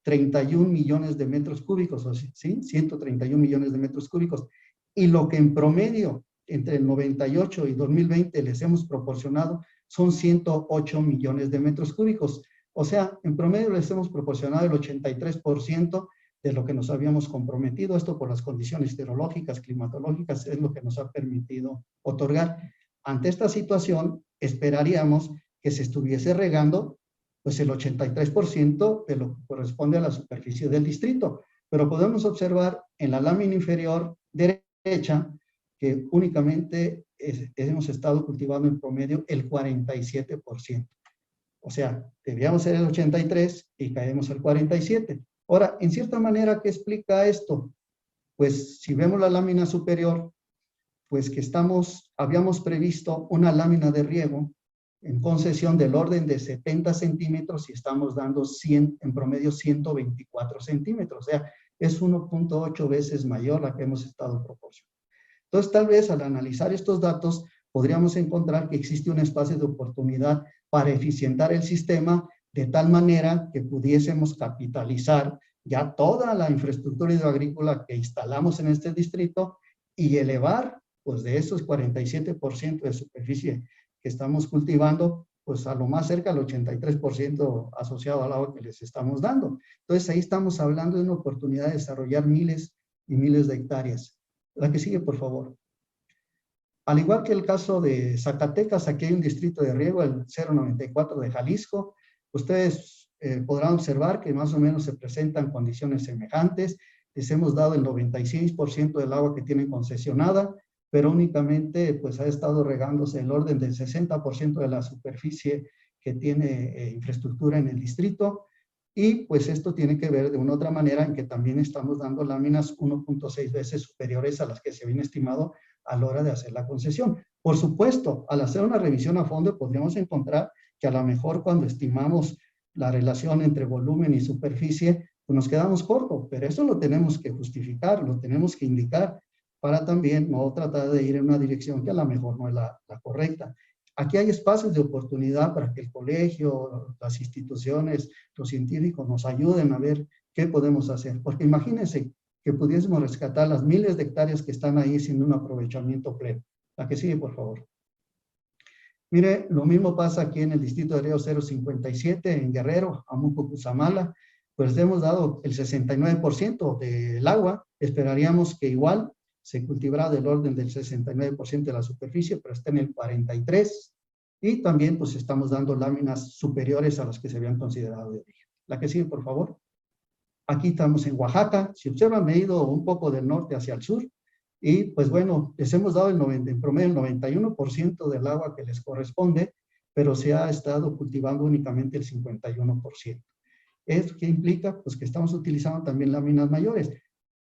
31 millones de metros cúbicos, ¿sí? 131 millones de metros cúbicos. Y lo que en promedio entre el 98 y 2020 les hemos proporcionado son 108 millones de metros cúbicos. O sea, en promedio les hemos proporcionado el 83% de lo que nos habíamos comprometido. Esto por las condiciones hidrológicas, climatológicas, es lo que nos ha permitido otorgar. Ante esta situación, esperaríamos que se estuviese regando pues el 83% de lo que corresponde a la superficie del distrito. Pero podemos observar en la lámina inferior derecha que únicamente hemos estado cultivando en promedio el 47%. O sea, deberíamos ser el 83% y caemos al 47%. Ahora, en cierta manera, ¿qué explica esto? Pues si vemos la lámina superior, pues que habíamos previsto una lámina de riego en concesión del orden de 70 centímetros y estamos dando en promedio 124 centímetros. O sea, es 1.8 veces mayor la que hemos estado proporcionando. Entonces, tal vez al analizar estos datos, podríamos encontrar que existe un espacio de oportunidad para eficientar el sistema de tal manera que pudiésemos capitalizar ya toda la infraestructura hidroagrícola que instalamos en este distrito y elevar, pues de esos 47% de superficie que estamos cultivando, pues a lo más cerca al 83% asociado al agua que les estamos dando. Entonces ahí estamos hablando de una oportunidad de desarrollar miles y miles de hectáreas. La que sigue, por favor. Al igual que el caso de Zacatecas, aquí hay un distrito de riego, el 094 de Jalisco. Ustedes podrán observar que más o menos se presentan condiciones semejantes. Les hemos dado el 96% del agua que tienen concesionada, pero únicamente pues ha estado regándose el orden del 60% de la superficie que tiene infraestructura en el distrito. Y pues esto tiene que ver de una u otra manera en que también estamos dando láminas 1.6 veces superiores a las que se habían estimado a la hora de hacer la concesión. Por supuesto, al hacer una revisión a fondo podríamos encontrar que a lo mejor cuando estimamos la relación entre volumen y superficie, pues nos quedamos cortos, pero eso lo tenemos que justificar, lo tenemos que indicar para también no tratar de ir en una dirección que a lo mejor no es la correcta. Aquí hay espacios de oportunidad para que el colegio, las instituciones, los científicos nos ayuden a ver qué podemos hacer. Porque imagínense que pudiésemos rescatar las miles de hectáreas que están ahí sin un aprovechamiento pleno. La que sigue, por favor. Mire, lo mismo pasa aquí en el distrito de riego 057, en Guerrero, Amuco, Cusamala. Pues hemos dado el 69% del agua. Esperaríamos que igual se cultivará del orden del 69% de la superficie, pero está en el 43%. Y también pues estamos dando láminas superiores a las que se habían considerado de origen. La que sigue, por favor. Aquí estamos en Oaxaca. Si observan, me he ido un poco del norte hacia el sur. Y pues bueno, les hemos dado en promedio el 91% del agua que les corresponde, pero se ha estado cultivando únicamente el 51%. ¿Esto qué implica? Pues que estamos utilizando también láminas mayores.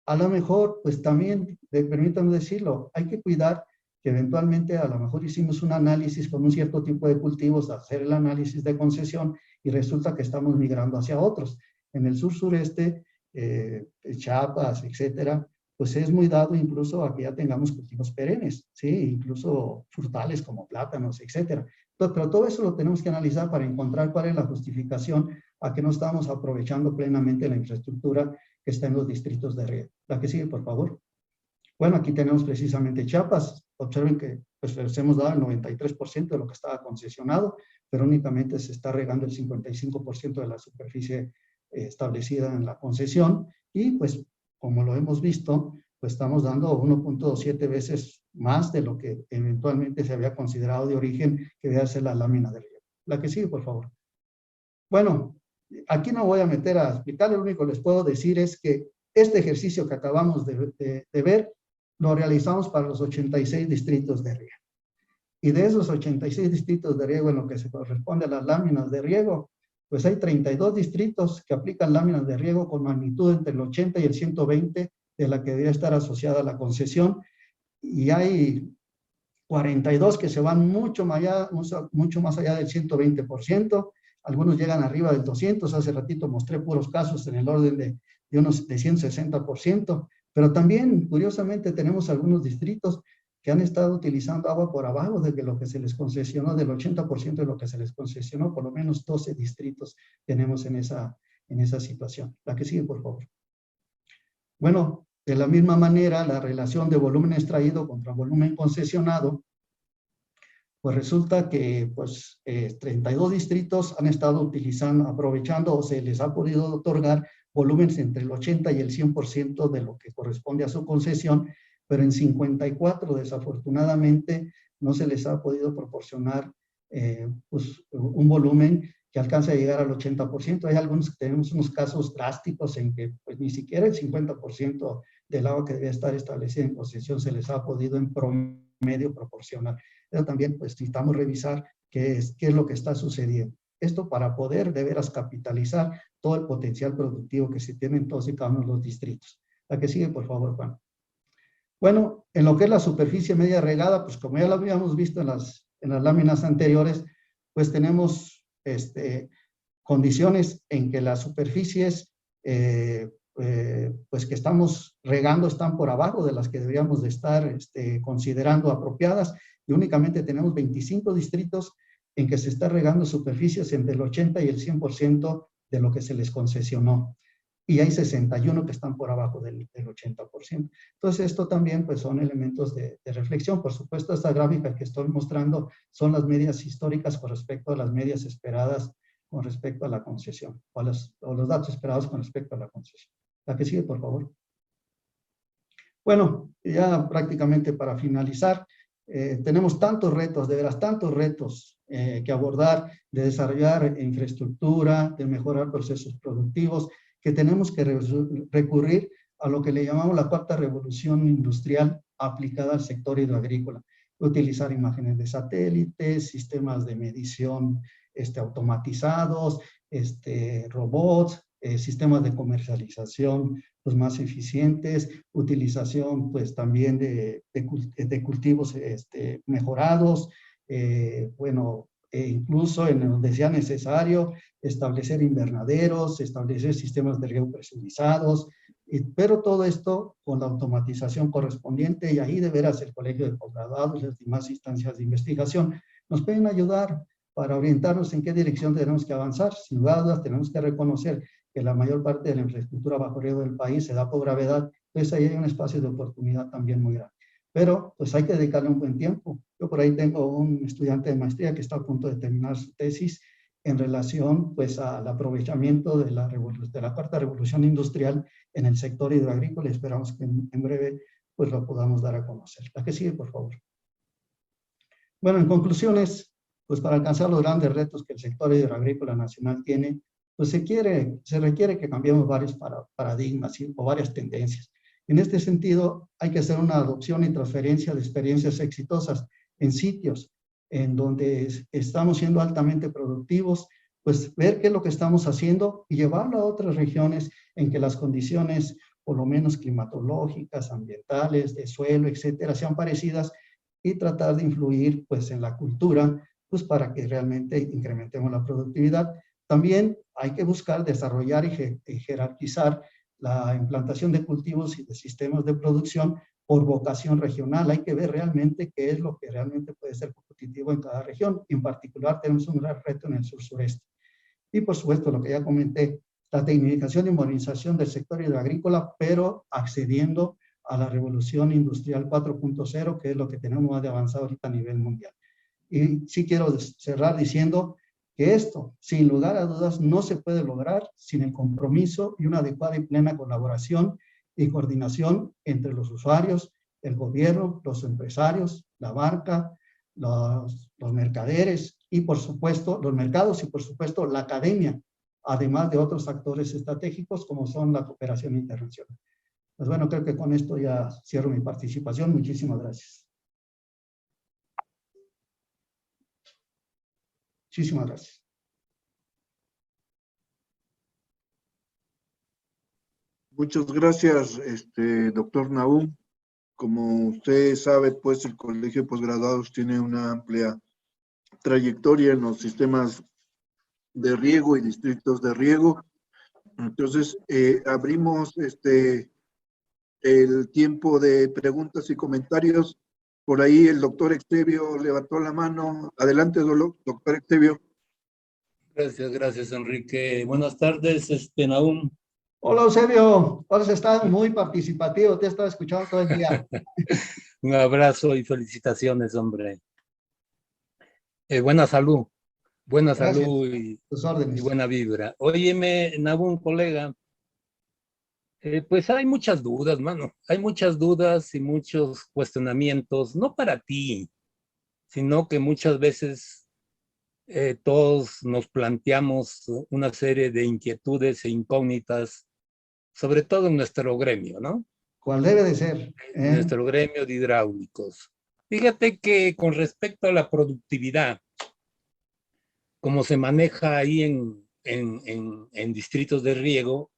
A lo mejor, pues también, permítanme decirlo, hay que cuidar que eventualmente a lo mejor hicimos un análisis con un cierto tipo de cultivos, hacer el análisis de concesión y resulta que estamos migrando hacia otros. En el sur-sureste, Chiapas, etcétera, pues es muy dado incluso a que ya tengamos cultivos perennes, ¿sí? Incluso frutales como plátanos, etcétera. Pero todo eso lo tenemos que analizar para encontrar cuál es la justificación a que no estamos aprovechando plenamente la infraestructura que está en los distritos de riego. La que sigue, por favor. Bueno, aquí tenemos precisamente Chiapas. Observen que pues, les hemos dado el 93% de lo que estaba concesionado, pero únicamente se está regando el 55% de la superficie establecida en la concesión. Y pues, como lo hemos visto, pues estamos dando 1.7 veces más de lo que eventualmente se había considerado de origen que debe ser la lámina de riego. La que sigue, por favor. Bueno, aquí no voy a meter a explicarle, lo único que les puedo decir es que este ejercicio que acabamos de ver lo realizamos para los 86 distritos de riego. Y de esos 86 distritos de riego en lo que se corresponde a las láminas de riego, pues hay 32 distritos que aplican láminas de riego con magnitud entre el 80 y el 120 de la que debería estar asociada a la concesión, y hay 42 que se van mucho más allá del 120%, algunos llegan arriba del 200%, hace ratito mostré puros casos en el orden de 160%, pero también, curiosamente, tenemos algunos distritos que han estado utilizando agua por abajo de lo que se les concesionó, del 80% de lo que se les concesionó, por lo menos 12 distritos tenemos en esa en esa situación. La que sigue, por favor. Bueno, de la misma manera, la relación de volumen extraído contra volumen concesionado, pues resulta que pues, 32 distritos han estado utilizando, aprovechando o se les ha podido otorgar volúmenes entre el 80 y el 100% de lo que corresponde a su concesión, pero en 54 desafortunadamente no se les ha podido proporcionar pues, un volumen que alcanza a llegar al 80%. Hay algunos, tenemos unos casos drásticos en que pues, ni siquiera el 50% del agua que debe estar establecida en concesión se les ha podido en promedio proporcionar. Pero también pues necesitamos revisar qué es lo que está sucediendo. Esto para poder de veras capitalizar todo el potencial productivo que se tiene en todos y cada uno de los distritos. La que sigue, por favor, Juan. Bueno, en lo que es la superficie media regada, pues como ya lo habíamos visto en las láminas anteriores, pues tenemos condiciones en que las superficies pues que estamos regando están por abajo de las que deberíamos de estar considerando apropiadas, y únicamente tenemos 25 distritos en que se está regando superficies entre el 80 y el 100% de lo que se les concesionó. Y hay 61 que están por abajo del 80%. Entonces, esto también pues, son elementos de reflexión. Por supuesto, esta gráfica que estoy mostrando son las medias históricas con respecto a las medias esperadas con respecto a la concesión, o los datos esperados con respecto a la concesión. La que sigue, por favor. Bueno, ya prácticamente para finalizar, tenemos tantos retos, de veras, tantos retos que abordar, de desarrollar infraestructura, de mejorar procesos productivos, que tenemos que recurrir a lo que le llamamos la cuarta revolución industrial aplicada al sector hidroagrícola. Utilizar imágenes de satélites, sistemas de medición automatizados, robots, sistemas de comercialización pues, más eficientes, utilización pues también de cultivos mejorados, bueno, incluso en donde sea necesario establecer invernaderos, establecer sistemas de riego presurizados, pero todo esto con la automatización correspondiente, y ahí de veras el Colegio de Posgraduados y las demás instancias de investigación nos pueden ayudar para orientarnos en qué dirección tenemos que avanzar. Sin duda tenemos que reconocer que la mayor parte de la infraestructura bajo riego del país se da por gravedad, entonces ahí hay un espacio de oportunidad también muy grande. Pero pues hay que dedicarle un buen tiempo. Yo por ahí tengo un estudiante de maestría que está a punto de terminar su tesis en relación pues al aprovechamiento de la cuarta revolución industrial en el sector hidroagrícola, y esperamos que en breve pues lo podamos dar a conocer. La que sigue, por favor. Bueno, en conclusiones, pues para alcanzar los grandes retos que el sector hidroagrícola nacional tiene, pues se requiere que cambiemos varios paradigmas o varias tendencias. En este sentido, hay que hacer una adopción y transferencia de experiencias exitosas en sitios en donde estamos siendo altamente productivos, pues ver qué es lo que estamos haciendo y llevarlo a otras regiones en que las condiciones, por lo menos climatológicas, ambientales, de suelo, etcétera, sean parecidas, y tratar de influir pues en la cultura, pues para que realmente incrementemos la productividad. También hay que buscar desarrollar y jerarquizar la implantación de cultivos y de sistemas de producción por vocación regional. Hay que ver realmente qué es lo que realmente puede ser competitivo en cada región. En particular tenemos un gran reto en el sur-sureste. Y por supuesto, lo que ya comenté, la tecnificación y modernización del sector hidroagrícola, pero accediendo a la revolución industrial 4.0, que es lo que tenemos más de avanzado ahorita a nivel mundial. Y sí quiero cerrar diciendo que esto, sin lugar a dudas, no se puede lograr sin el compromiso y una adecuada y plena colaboración y coordinación entre los usuarios, el gobierno, los empresarios, la banca, los mercaderes y por supuesto los mercados y por supuesto la academia, además de otros actores estratégicos como son la cooperación internacional. Pues bueno, creo que con esto ya cierro mi participación. Muchísimas gracias. Muchísimas gracias. Muchas gracias, doctor Nahum. Como usted sabe, pues el Colegio de Posgraduados tiene una amplia trayectoria en los sistemas de riego y distritos de riego. Entonces, abrimos el tiempo de preguntas y comentarios. Por ahí el doctor Extevio levantó la mano. Adelante, doctor Extevio. Gracias, Enrique. Buenas tardes, Nahum. Hola, Eusebio. Hoy has estado muy participativo. Te he estado escuchando todo el día. Un abrazo y felicitaciones, hombre. Buena salud Gracias. y Tus órdenes. buena vibra. Óyeme, Nahum, colega, pues hay muchas dudas, mano. Hay muchas dudas y muchos cuestionamientos, no para ti, sino que muchas veces todos nos planteamos una serie de inquietudes e incógnitas, sobre todo en nuestro gremio, ¿no? ¿Cuál debe de ser? Nuestro gremio de hidráulicos. Fíjate que con respecto a la productividad, como se maneja ahí en distritos de riego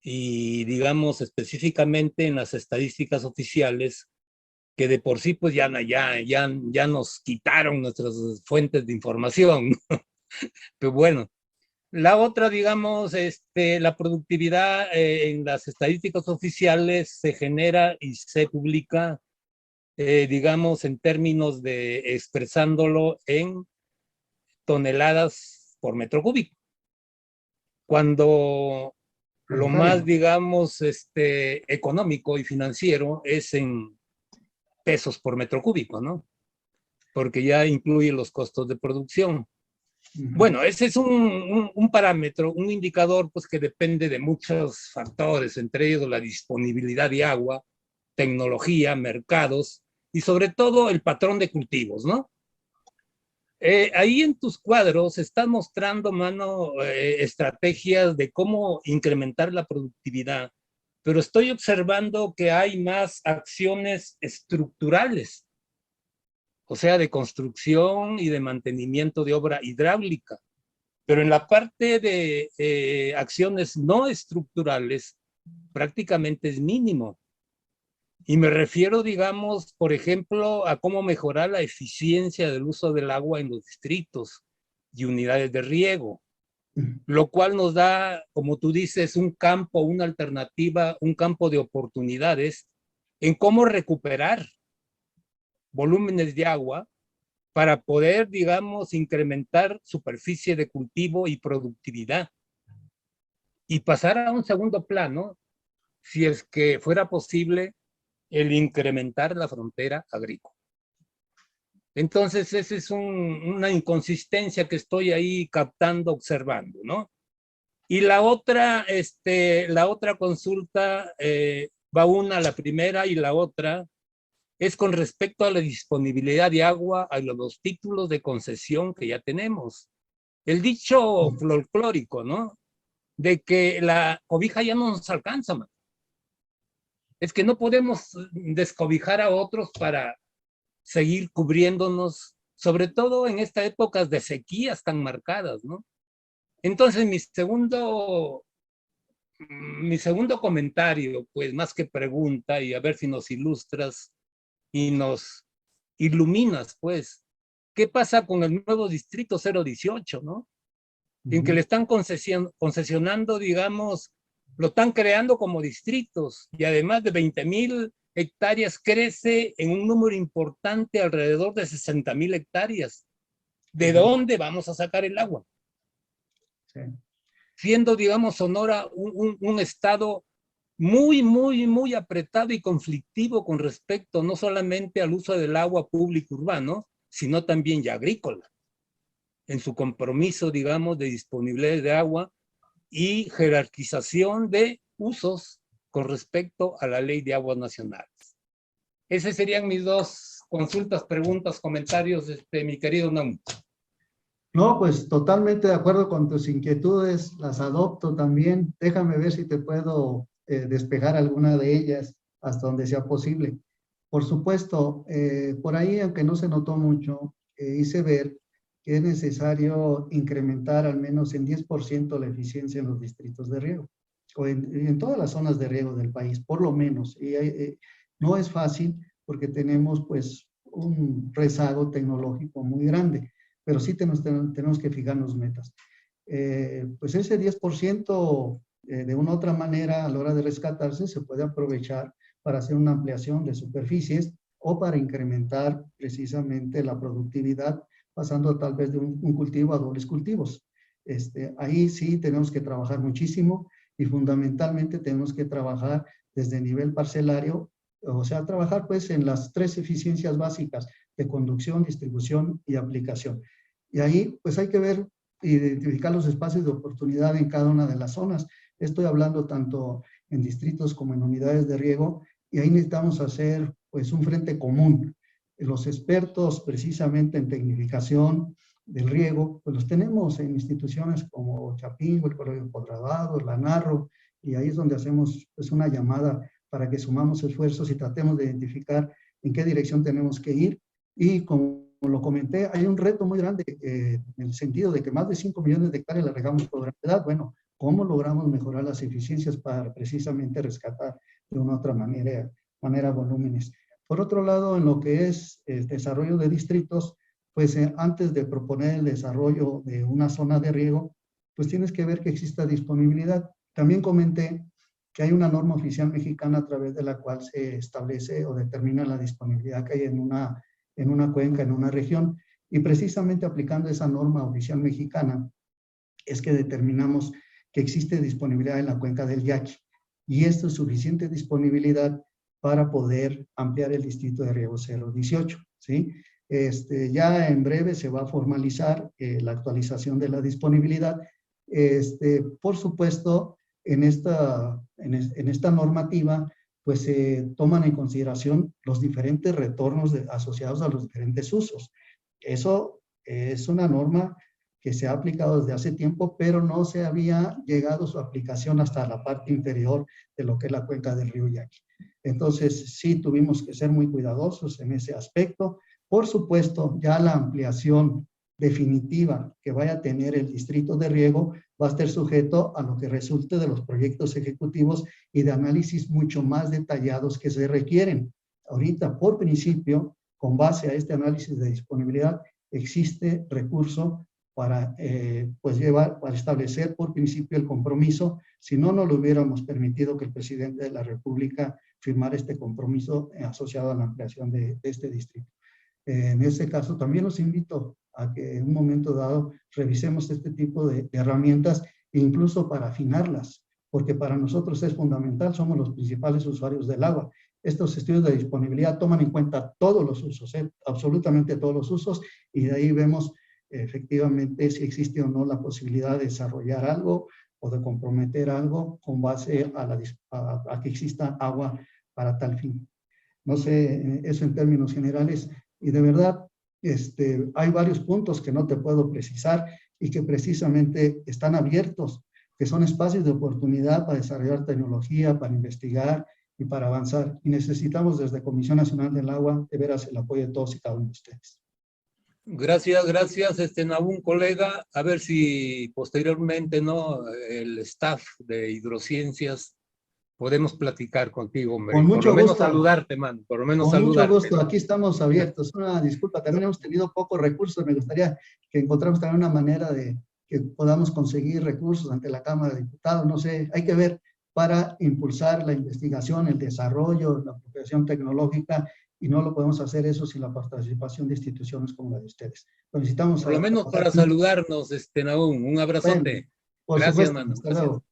y digamos específicamente en las estadísticas oficiales, que de por sí pues ya nos quitaron nuestras fuentes de información. Pero bueno, la otra, digamos, la productividad en las estadísticas oficiales se genera y se publica, digamos, en términos de expresándolo en toneladas por metro cúbico. Cuando lo más, digamos, económico y financiero es en pesos por metro cúbico, ¿no? Porque ya incluye los costos de producción. Bueno, ese es un parámetro, un indicador pues que depende de muchos factores, entre ellos la disponibilidad de agua, tecnología, mercados y sobre todo el patrón de cultivos, ¿no? Ahí en tus cuadros estás mostrando, mano, estrategias de cómo incrementar la productividad, pero estoy observando que hay más acciones estructurales, o sea, de construcción y de mantenimiento de obra hidráulica. Pero en la parte de acciones no estructurales, prácticamente es mínimo. Y me refiero, digamos, por ejemplo, a cómo mejorar la eficiencia del uso del agua en los distritos y unidades de riego, lo cual nos da, como tú dices, un campo, una alternativa, un campo de oportunidades en cómo recuperar volúmenes de agua para poder, digamos, incrementar superficie de cultivo y productividad y pasar a un segundo plano, si es que fuera posible, el incrementar la frontera agrícola. Entonces, esa es una inconsistencia que estoy ahí captando, observando, ¿no? Y la otra consulta, va una, la primera, y la otra es con respecto a la disponibilidad de agua a los títulos de concesión que ya tenemos. El dicho folclórico, ¿no? De que la cobija ya no nos alcanza, man. Es que no podemos descobijar a otros para seguir cubriéndonos, sobre todo en estas épocas de sequías tan marcadas, ¿no? Entonces, mi segundo comentario, pues más que pregunta, y a ver si nos ilustras y nos iluminas, pues, ¿qué pasa con el nuevo distrito 018, ¿no? En que le están concesionando, digamos, lo están creando como distritos y además de 20,000 hectáreas crece en un número importante, alrededor de 60,000 hectáreas. ¿De dónde vamos a sacar el agua? Sí. Siendo, digamos, Sonora un estado muy apretado y conflictivo con respecto no solamente al uso del agua público urbano, sino también ya agrícola, en su compromiso, digamos, de disponibilidad de agua y jerarquización de usos con respecto a la Ley de Aguas Nacionales. Esas serían mis dos consultas, preguntas, comentarios, mi querido Nahum. No, pues totalmente de acuerdo con tus inquietudes, las adopto también. Déjame ver si te puedo despejar alguna de ellas hasta donde sea posible. Por supuesto, por ahí, aunque no se notó mucho, hice ver que es necesario incrementar al menos en 10% la eficiencia en los distritos de riego, o en todas las zonas de riego del país, por lo menos. Y no es fácil porque tenemos pues un rezago tecnológico muy grande, pero sí tenemos que fijarnos metas. Pues ese 10% de una u otra manera a la hora de rescatarse se puede aprovechar para hacer una ampliación de superficies o para incrementar precisamente la productividad pasando tal vez de un cultivo a dobles cultivos. Ahí sí tenemos que trabajar muchísimo y fundamentalmente tenemos que trabajar desde nivel parcelario, o sea, trabajar pues en las 3 eficiencias básicas de conducción, distribución y aplicación. Y ahí pues hay que ver, identificar los espacios de oportunidad en cada una de las zonas. Estoy hablando tanto en distritos como en unidades de riego, y ahí necesitamos hacer pues un frente común. Los expertos precisamente en tecnificación del riego, pues los tenemos en instituciones como Chapingo, el Colegio de Posgraduados, la Narro, y ahí es donde hacemos pues una llamada para que sumamos esfuerzos y tratemos de identificar en qué dirección tenemos que ir. Y como lo comenté, hay un reto muy grande en el sentido de que más de 5 millones de hectáreas las regamos por gravedad. Bueno, ¿cómo logramos mejorar las eficiencias para precisamente rescatar de una u otra manera volúmenes? Por otro lado, en lo que es el desarrollo de distritos, pues antes de proponer el desarrollo de una zona de riego, pues tienes que ver que exista disponibilidad. También comenté que hay una norma oficial mexicana a través de la cual se establece o determina la disponibilidad que hay en una cuenca, en una región, y precisamente aplicando esa norma oficial mexicana es que determinamos que existe disponibilidad en la cuenca del Yaqui, y esto es suficiente disponibilidad para poder ampliar el distrito de riego 018, ¿sí? Ya en breve se va a formalizar la actualización de la disponibilidad. Por supuesto, en esta normativa, pues se toman en consideración los diferentes retornos asociados a los diferentes usos. Eso es una norma que se ha aplicado desde hace tiempo, pero no se había llegado su aplicación hasta la parte inferior de lo que es la cuenca del río Yaqui. Entonces, sí tuvimos que ser muy cuidadosos en ese aspecto. Por supuesto, ya la ampliación definitiva que vaya a tener el distrito de riego va a estar sujeto a lo que resulte de los proyectos ejecutivos y de análisis mucho más detallados que se requieren. Ahorita, por principio, con base a este análisis de disponibilidad, existe recurso para, para establecer por principio el compromiso. Si no, no lo hubiéramos permitido que el presidente de la República firmara este compromiso asociado a la ampliación de este distrito. En ese caso, también los invito a que en un momento dado revisemos este tipo de herramientas, incluso para afinarlas, porque para nosotros es fundamental, somos los principales usuarios del agua. Estos estudios de disponibilidad toman en cuenta todos los usos, absolutamente todos los usos, y de ahí vemos efectivamente si existe o no la posibilidad de desarrollar algo o de comprometer algo con base a que exista agua para tal fin. No sé, eso en términos generales. Y de verdad, hay varios puntos que no te puedo precisar y que precisamente están abiertos, que son espacios de oportunidad para desarrollar tecnología, para investigar y para avanzar. Y necesitamos desde Comisión Nacional del Agua, de veras, el apoyo de todos y cada uno de ustedes. Gracias, Nahum, colega. A ver si posteriormente, ¿no?, el staff de Hidrociencias podemos platicar contigo, hombre. Con mucho por lo menos gusto. Saludarte, man. Por lo menos con saludarte. Mucho gusto, aquí estamos abiertos. Una disculpa, también hemos tenido pocos recursos. Me gustaría que encontremos también una manera de que podamos conseguir recursos ante la Cámara de Diputados. No sé, hay que ver para impulsar la investigación, el desarrollo, la apropiación tecnológica, y no lo podemos hacer eso sin la participación de instituciones como la de ustedes. Lo necesitamos. Por lo menos para saludarnos, Nahum. Un abrazote. Bueno, por gracias, supuesto, mano. hasta Gracias. luego.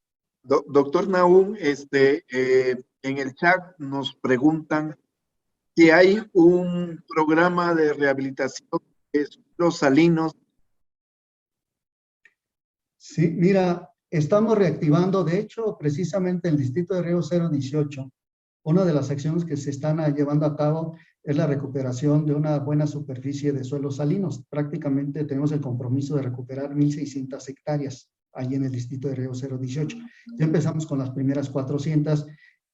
Doctor Nahum, en el chat nos preguntan si hay un programa de rehabilitación de los salinos. Sí, mira, estamos reactivando, de hecho, precisamente el distrito de riego 018, una de las acciones que se están llevando a cabo es la recuperación de una buena superficie de suelos salinos. Prácticamente tenemos el compromiso de recuperar 1,600 hectáreas ahí en el distrito de riego 018. Ya empezamos con las primeras 400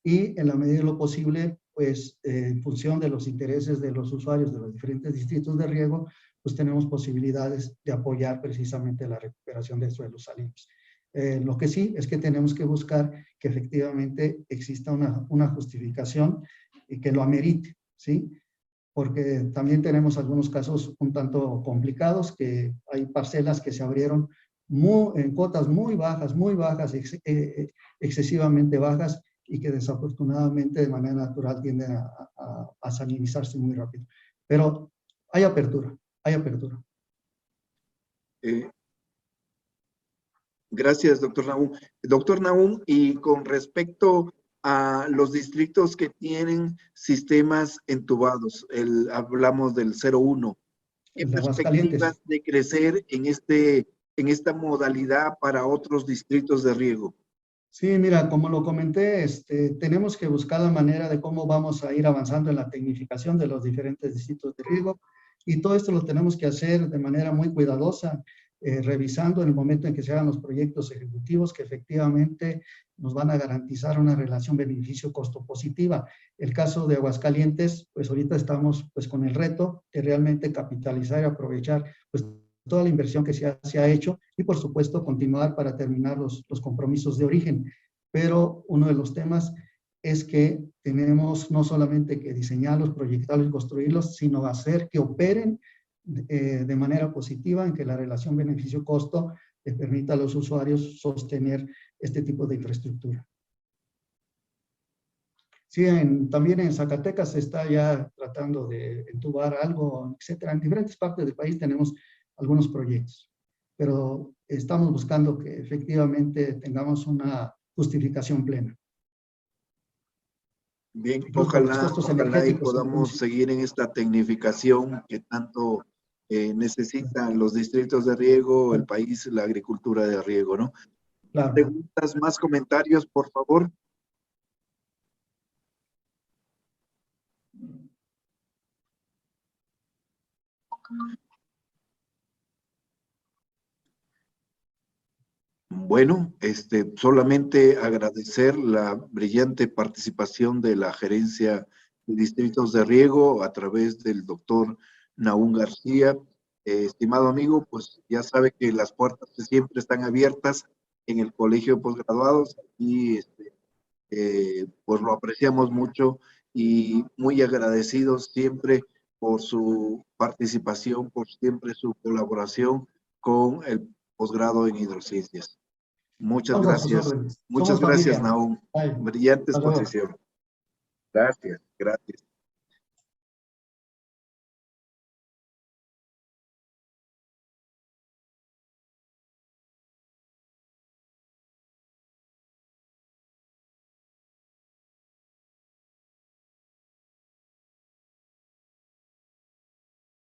y en la medida de lo posible, pues en función de los intereses de los usuarios de los diferentes distritos de riego, pues tenemos posibilidades de apoyar precisamente la recuperación de suelos salinos. Lo que sí es que tenemos que buscar que efectivamente exista una justificación y que lo amerite, ¿sí? Porque también tenemos algunos casos un tanto complicados, que hay parcelas que se abrieron en cuotas muy bajas, excesivamente bajas, y que desafortunadamente de manera natural tienden a salinizarse muy rápido. Pero hay apertura, hay apertura. Gracias, doctor Nahum. Doctor Nahum, y con respecto a los distritos que tienen sistemas entubados, hablamos del 01, ¿qué El de Aguascalientes. perspectivas de crecer en esta modalidad para otros distritos de riego? Sí, mira, como lo comenté, tenemos que buscar la manera de cómo vamos a ir avanzando en la tecnificación de los diferentes distritos de riego, y todo esto lo tenemos que hacer de manera muy cuidadosa, revisando en el momento en que se hagan los proyectos ejecutivos que efectivamente nos van a garantizar una relación beneficio-costo positiva. El caso de Aguascalientes, pues ahorita estamos pues con el reto de realmente capitalizar y aprovechar pues toda la inversión que se ha hecho, y por supuesto continuar para terminar los compromisos de origen. Pero uno de los temas es que tenemos no solamente que diseñarlos, proyectarlos y construirlos, sino hacer que operen de manera positiva, en que la relación beneficio-costo le permita a los usuarios sostener este tipo de infraestructura. Sí, también en Zacatecas se está ya tratando de entubar algo, etcétera. En diferentes partes del país tenemos algunos proyectos, pero estamos buscando que efectivamente tengamos una justificación plena. Bien, Incluso por los ojalá costos y energéticos podamos seguir en esta tecnificación que tanto necesitan los distritos de riego, el país, la agricultura de riego, ¿no? Claro. Preguntas, más comentarios, por favor. Bueno, solamente agradecer la brillante participación de la Gerencia de Distritos de Riego a través del doctor Nahum García. Estimado amigo, pues ya sabe que las puertas siempre están abiertas en el Colegio de Posgraduados y pues lo apreciamos mucho y muy agradecidos siempre por su participación, por siempre su colaboración con el posgrado en hidrociencias. Muchas Estamos a sus gracias. órdenes. Muchas Somos gracias, familia. Nahum. Bye. Brillante Hasta luego. exposición. Gracias, gracias.